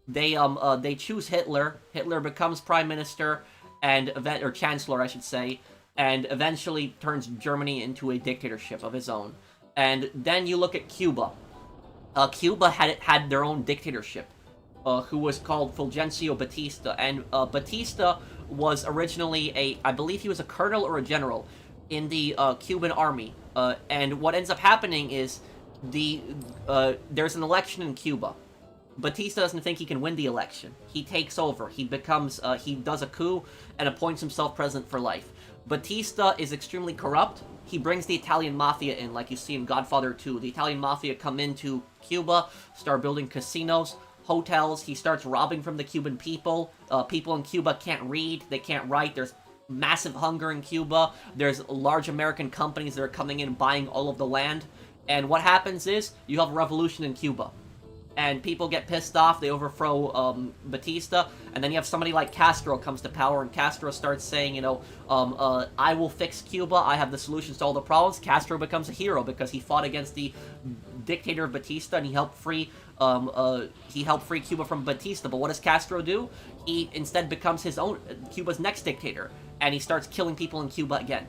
They choose Hitler. Hitler becomes prime minister, or chancellor, I should say, and eventually turns Germany into a dictatorship of his own. And then you look at Cuba. Cuba had their own dictatorship, who was called Fulgencio Batista. And Batista was originally I believe he was a colonel or a general in the Cuban army. And what ends up happening is there's an election in Cuba. Batista doesn't think he can win the election. He takes over. He does a coup and appoints himself president for life. Batista is extremely corrupt. He brings the Italian mafia in, like you see in Godfather 2. The Italian mafia come into Cuba, start building casinos, hotels. He starts robbing from the Cuban people. People in Cuba can't read. They can't write. There's massive hunger in Cuba. There's large American companies that are coming in and buying all of the land. And what happens is, you have a revolution in Cuba. And people get pissed off, they overthrow Batista, and then you have somebody like Castro comes to power, and Castro starts saying, I will fix Cuba, I have the solutions to all the problems. Castro becomes a hero because he fought against the dictator Batista, and he helped free Cuba from Batista. But what does Castro do? He instead becomes Cuba's next dictator, and he starts killing people in Cuba again.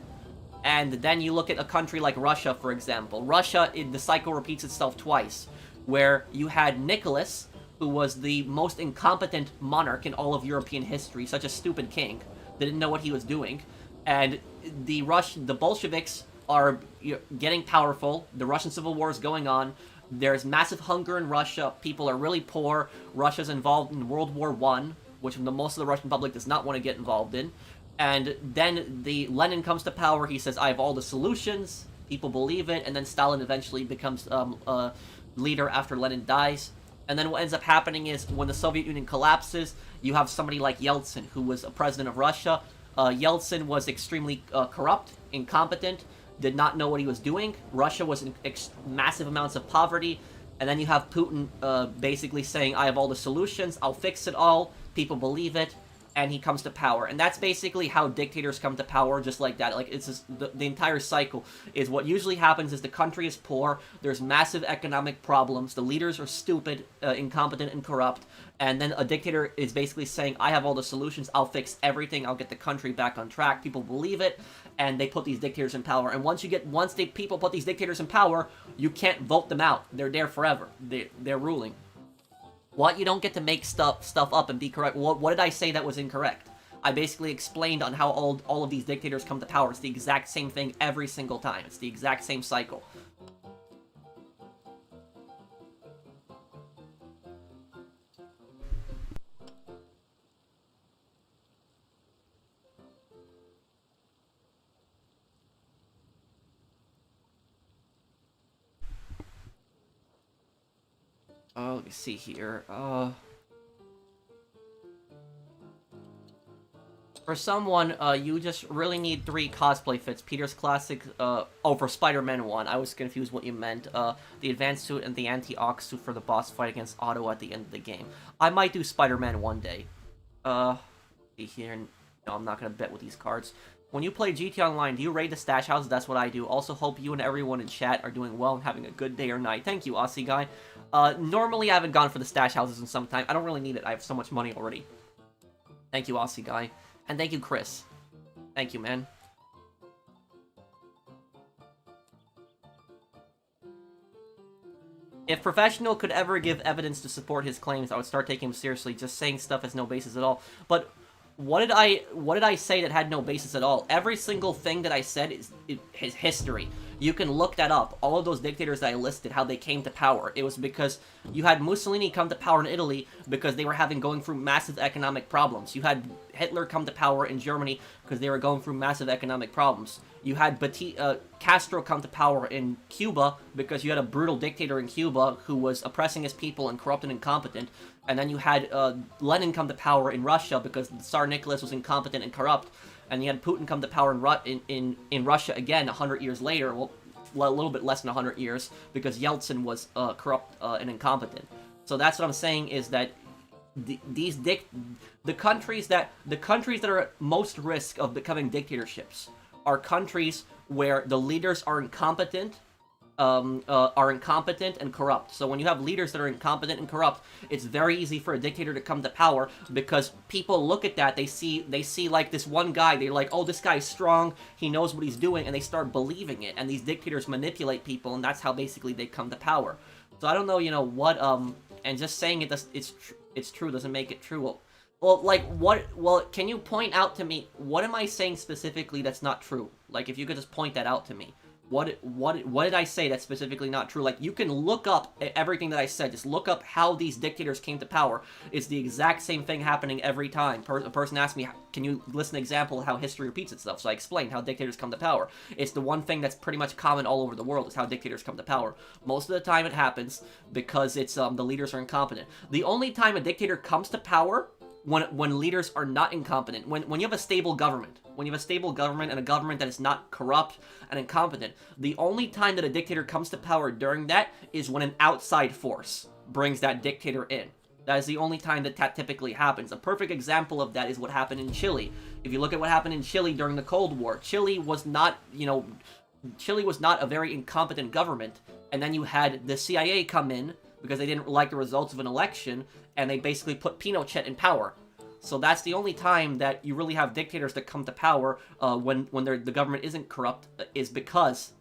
And then you look at a country like Russia, for example. Russia, the cycle repeats itself twice, where you had Nicholas, who was the most incompetent monarch in all of European history, such a stupid king, didn't know what he was doing, and the Bolsheviks are getting powerful, the Russian Civil War is going on, There's massive hunger in Russia. People are really poor. Russia's involved in World War I, which most of the Russian public does not want to get involved in. And then Lenin comes to power. He says, I have all the solutions. People believe it. And then Stalin eventually becomes leader after Lenin dies. And then what ends up happening is when the Soviet Union collapses, you have somebody like Yeltsin, who was a president of Russia. Yeltsin was extremely corrupt, incompetent, did not know what he was doing. Russia was in massive amounts of poverty. And then you have Putin basically saying, I have all the solutions, I'll fix it all. People believe it. And he comes to power. And that's basically how dictators come to power, just like that. Like, it's just, the entire cycle is what usually happens is the country is poor, there's massive economic problems, the leaders are stupid, incompetent, and corrupt, and then a dictator is basically saying, I have all the solutions, I'll fix everything, I'll get the country back on track. People believe it, and they put these dictators in power. And once people put these dictators in power, you can't vote them out. They're there forever. They're ruling. What? You don't get to make stuff up and be correct. What did I say that was incorrect? I basically explained on how all of these dictators come to power. It's the exact same thing every single time. It's the exact same cycle. Let me see here. For someone, you just really need 3 cosplay fits. Peter's classic, for Spider-Man 1. I was confused what you meant. The advanced suit and the anti-ox suit for the boss fight against Otto at the end of the game. I might do Spider-Man one day. See here. No, I'm not gonna bet with these cards. When you play GT Online, do you raid the stash houses? That's what I do. Also, hope you and everyone in chat are doing well and having a good day or night. Thank you, Aussie guy. Normally I haven't gone for the stash houses in some time. I don't really need it. I have so much money already. Thank you, Aussie guy. And thank you, Chris. Thank you, man. If Professional could ever give evidence to support his claims, I would start taking him seriously. Just saying stuff has no basis at all. But what did I say that had no basis at all? Every single thing that I said is history. You can look that up. All of those dictators that I listed, how they came to power. It was because you had Mussolini come to power in Italy because they were going through massive economic problems. You had Hitler come to power in Germany because they were going through massive economic problems. You had Castro come to power in Cuba because you had a brutal dictator in Cuba who was oppressing his people and corrupt and incompetent. And then you had Lenin come to power in Russia because Tsar Nicholas was incompetent and corrupt. And you had Putin come to power in Russia again 100 years later, well, a little bit less than 100 years, because Yeltsin was corrupt and incompetent. So that's what I'm saying is that the countries that are at most risk of becoming dictatorships are countries where the leaders are incompetent and corrupt. So when you have leaders that are incompetent and corrupt, it's very easy for a dictator to come to power because people look at that, they see like this one guy, they're like, oh, this guy's strong, he knows what he's doing, and they start believing it, and these dictators manipulate people, and that's how basically they come to power. So I don't know, what, and just saying it's true doesn't make it true. Well, can you point out to me, what am I saying specifically that's not true? Like, if you could just point that out to me. What did I say that's specifically not true? Like, you can look up everything that I said. Just look up how these dictators came to power. It's the exact same thing happening every time. A person asked me, can you list an example of how history repeats itself? So I explained how dictators come to power. It's the one thing that's pretty much common all over the world, is how dictators come to power. Most of the time it happens because it's the leaders are incompetent. The only time a dictator comes to power when leaders are not incompetent, when you have a stable government, and a government that is not corrupt and incompetent, the only time that a dictator comes to power during that is when an outside force brings that dictator in. That is the only time that typically happens. A perfect example of that is what happened in Chile. If you look at what happened in Chile during the Cold War, Chile was not a very incompetent government, and then you had the CIA come in because they didn't like the results of an election, and they basically put Pinochet in power. So that's the only time that you really have dictators that come to power when the government isn't corrupt, is because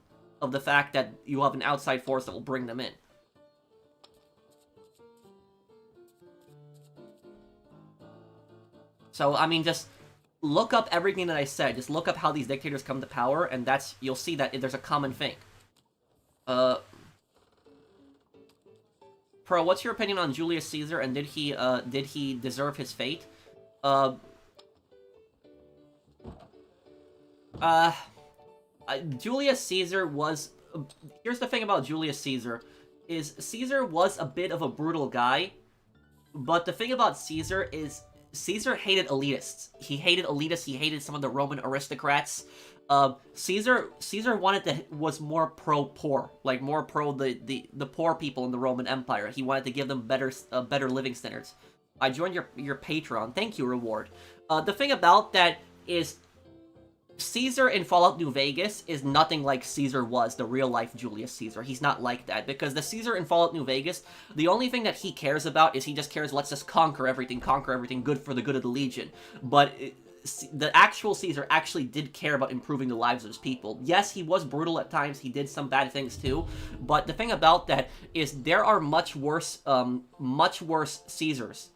of the fact that you have an outside force that will bring them in. So, I mean, just look up everything that I said. Just look up how these dictators come to power, and you'll see that there's a common thing. Pro, what's your opinion on Julius Caesar, and did he deserve his fate? Julius Caesar was... here's the thing about Julius Caesar, is Caesar was a bit of a brutal guy, but the thing about Caesar is Caesar hated elitists. He hated elitists, he hated some of the Roman aristocrats. Caesar was more pro-poor, like more pro the poor people in the Roman Empire. He wanted to give them better living standards. I joined your Patreon. Thank you, reward. The thing about that is Caesar in Fallout New Vegas is nothing like Caesar was, the real-life Julius Caesar. He's not like that, because the Caesar in Fallout New Vegas, the only thing that he cares about is he just cares, let's just conquer everything, good for the good of the Legion. But the actual Caesar actually did care about improving the lives of his people. Yes, he was brutal at times, he did some bad things too, but the thing about that is there are much worse Caesars,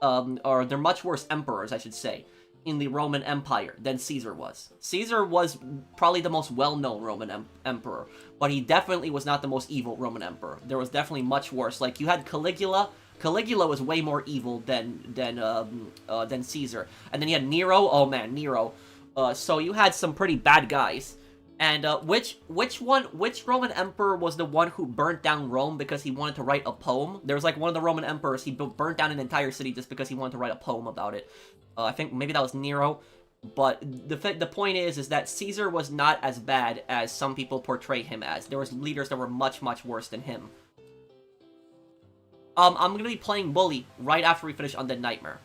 or they're much worse emperors, I should say, in the Roman Empire than Caesar was. Caesar was probably the most well-known Roman emperor, but he definitely was not the most evil Roman emperor. There was definitely much worse. Like, you had Caligula. Caligula was way more evil than Caesar. And then you had Nero. Oh man, Nero. So you had some pretty bad guys. And which Roman emperor was the one who burnt down Rome because he wanted to write a poem? There was like one of the Roman emperors, he burnt down an entire city just because he wanted to write a poem about it. I think maybe that was Nero. But the point is that Caesar was not as bad as some people portray him as. There was leaders that were much, much worse than him. I'm gonna be playing Bully right after we finish Undead Nightmare.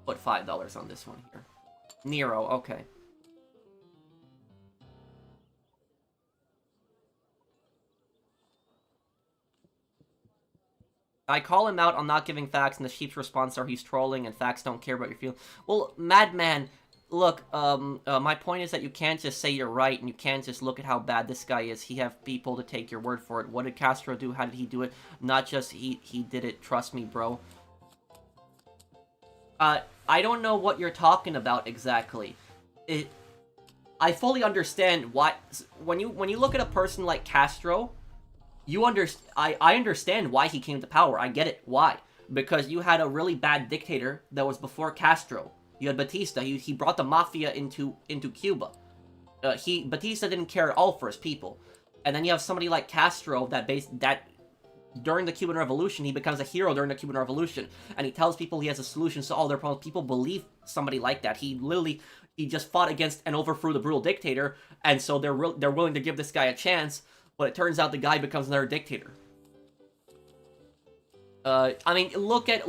Put $5 on this one here. Nero, okay. I call him out on not giving facts, and the sheep's response are he's trolling and facts don't care about your feelings. Well, Madman, look, my point is that you can't just say you're right, and you can't just look at how bad this guy is. He have people to take your word for it. What did Castro do? How did he do it? Not just he did it. Trust me, bro. I don't know what you're talking about exactly. I fully understand why, when you look at a person like Castro, I understand why he came to power. I get it. Why? Because you had a really bad dictator that was before Castro. You had Batista. He brought the mafia into Cuba. Batista didn't care at all for his people. And then you have somebody like Castro that during the Cuban Revolution, he becomes a hero during the Cuban Revolution, and he tells people he has a solution to all their problems. People believe somebody like that. He just fought against and overthrew the brutal dictator, and so they're willing to give this guy a chance. But it turns out the guy becomes another dictator. I mean, look at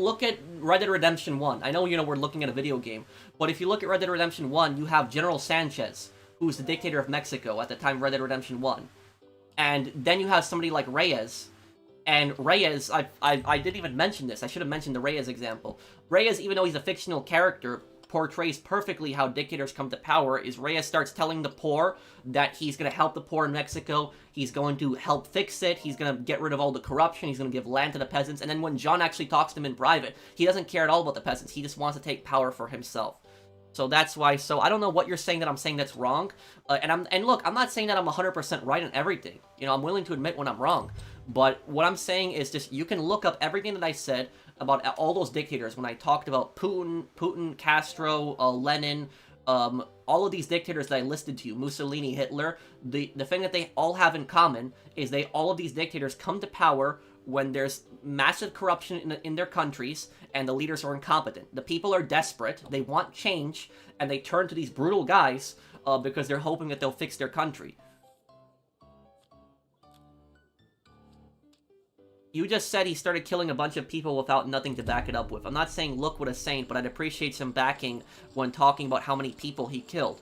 Red Dead Redemption 1. I know, we're looking at a video game, but if you look at Red Dead Redemption 1, you have General Sanchez, who's the dictator of Mexico at the time of Red Dead Redemption 1. And then you have somebody like Reyes. And Reyes, I didn't even mention this. I should have mentioned the Reyes example. Reyes, even though he's a fictional character, portrays perfectly how dictators come to power. Is Reyes starts telling the poor that he's going to help the poor in Mexico, he's going to help fix it, he's going to get rid of all the corruption, he's going to give land to the peasants, and then when John actually talks to him in private, he doesn't care at all about the peasants, he just wants to take power for himself. So that's why, so I don't know what you're saying that I'm saying that's wrong, and look, I'm not saying that I'm 100% right on everything, I'm willing to admit when I'm wrong, but what I'm saying is just, you can look up everything that I said about all those dictators when I talked about Putin, Castro, Lenin, all of these dictators that I listed to you, Mussolini, Hitler, the thing that they all have in common is all of these dictators come to power when there's massive corruption in their countries and the leaders are incompetent. The people are desperate, they want change, and they turn to these brutal guys because they're hoping that they'll fix their country. You just said he started killing a bunch of people without nothing to back it up with. I'm not saying look what a saint, but I'd appreciate some backing when talking about how many people he killed.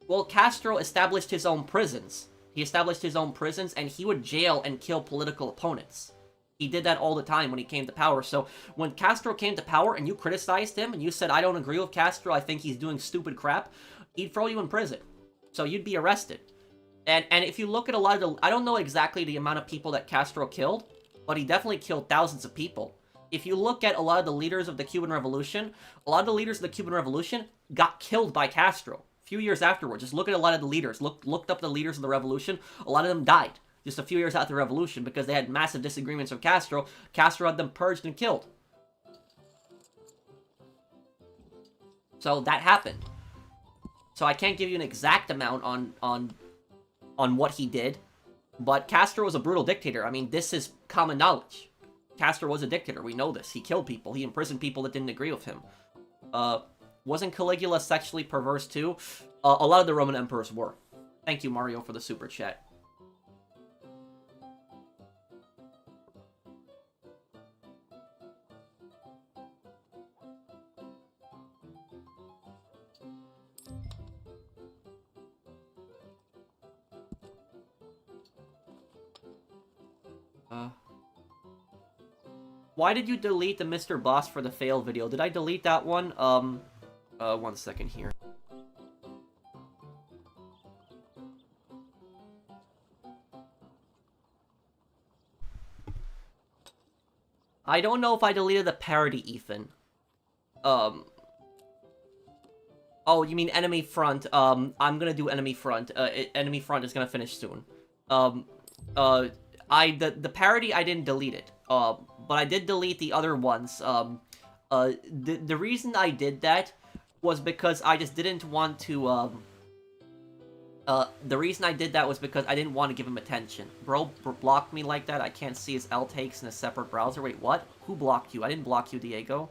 Well, Castro established his own prisons. He established his own prisons, and he would jail and kill political opponents. He did that all the time when he came to power. So when Castro came to power and you criticized him and you said, I don't agree with Castro, I think he's doing stupid crap, he'd throw you in prison. So you'd be arrested. And if you look at a lot of the... I don't know exactly the amount of people that Castro killed, but he definitely killed thousands of people. If you look at a lot of the leaders of the Cuban Revolution, a lot of the leaders of the Cuban Revolution got killed by Castro. few years afterwards. Just look at a lot of the leaders. Looked up the leaders of the revolution. A lot of them died just a few years after the revolution because they had massive disagreements with Castro. Castro had them purged and killed. So that happened. So I can't give you an exact amount on what he did, but Castro was a brutal dictator. I mean, this is common knowledge. Castro was a dictator. We know this. He killed people. He imprisoned people that didn't agree with him. Wasn't Caligula sexually perverse too? A lot of the Roman emperors were. Thank you, Mario, for the super chat. Why did you delete the Mr. Boss for the fail video? Did I delete that one? 1 second here. I don't know if I deleted the parody, Ethan. Oh, you mean Enemy Front. I'm gonna do Enemy Front. Enemy Front is gonna finish soon. The parody, I didn't delete it. But I did delete the other ones. The reason I did that was because I just didn't want to, the reason I did that was because I didn't want to give him attention. Bro blocked me like that. I can't see his L takes in a separate browser. Wait, what? Who blocked you? I didn't block you, Diego.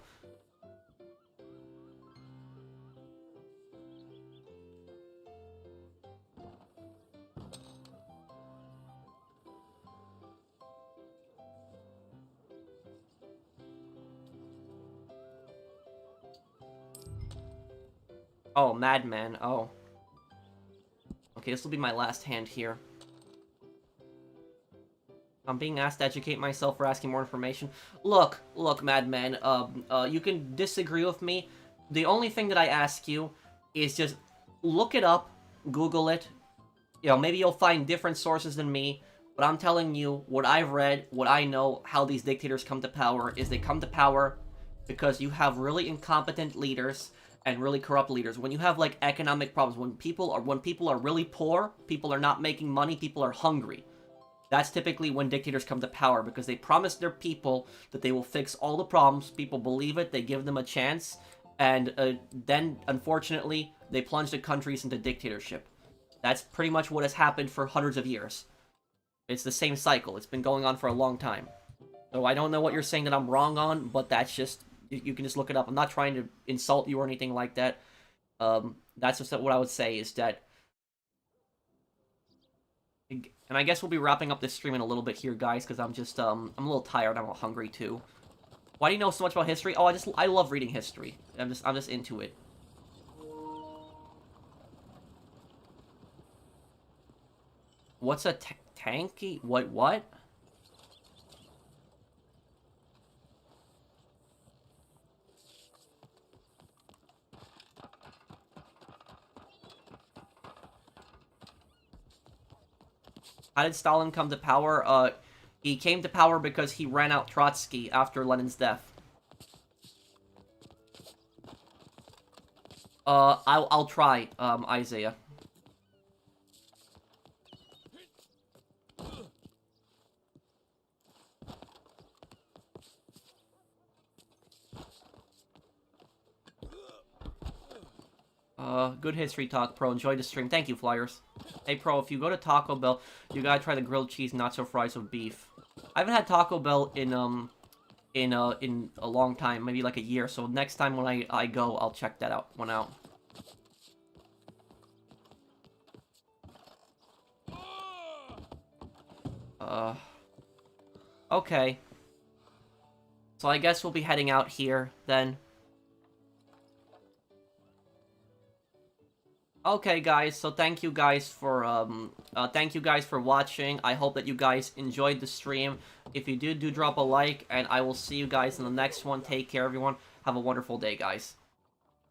Oh, Madman. Oh. Okay, this will be my last hand here. I'm being asked to educate myself for asking more information. Look, Madman, you can disagree with me. The only thing that I ask you is just look it up, Google it. You know, maybe you'll find different sources than me, but I'm telling you what I've read, what I know, how these dictators come to power, is they come to power because you have really incompetent leaders and really corrupt leaders. When you have, like, economic problems, when people are really poor, people are not making money, people are hungry. That's typically when dictators come to power, because they promise their people that they will fix all the problems, people believe it, they give them a chance, and then, unfortunately, they plunge the countries into dictatorship. That's pretty much what has happened for hundreds of years. It's the same cycle. It's been going on for a long time. So I don't know what you're saying that I'm wrong on, but that's just... You can just look it up. I'm not trying to insult you or anything like that. That's just what I would say is that... And I guess we'll be wrapping up this stream in a little bit here, guys, because I'm just, I'm a little tired. I'm a little hungry, too. Why do you know so much about history? Oh, I love reading history. I'm just into it. What's a tanky? What? How did Stalin come to power? He came to power because he ran out Trotsky after Lenin's death. I'll try, Isaiah. Good history talk, Pro. Enjoy the stream. Thank you, Flyers. Hey, Pro, if you go to Taco Bell, you gotta try the grilled cheese nacho fries with beef. I haven't had Taco Bell in a long time, maybe like a year, so next time when I go, I'll check that one out. Okay. So I guess we'll be heading out here, then. Okay, guys, so thank you guys for watching. I hope that you guys enjoyed the stream. If you do drop a like, and I will see you guys in the next one. Take care, everyone. Have a wonderful day, guys.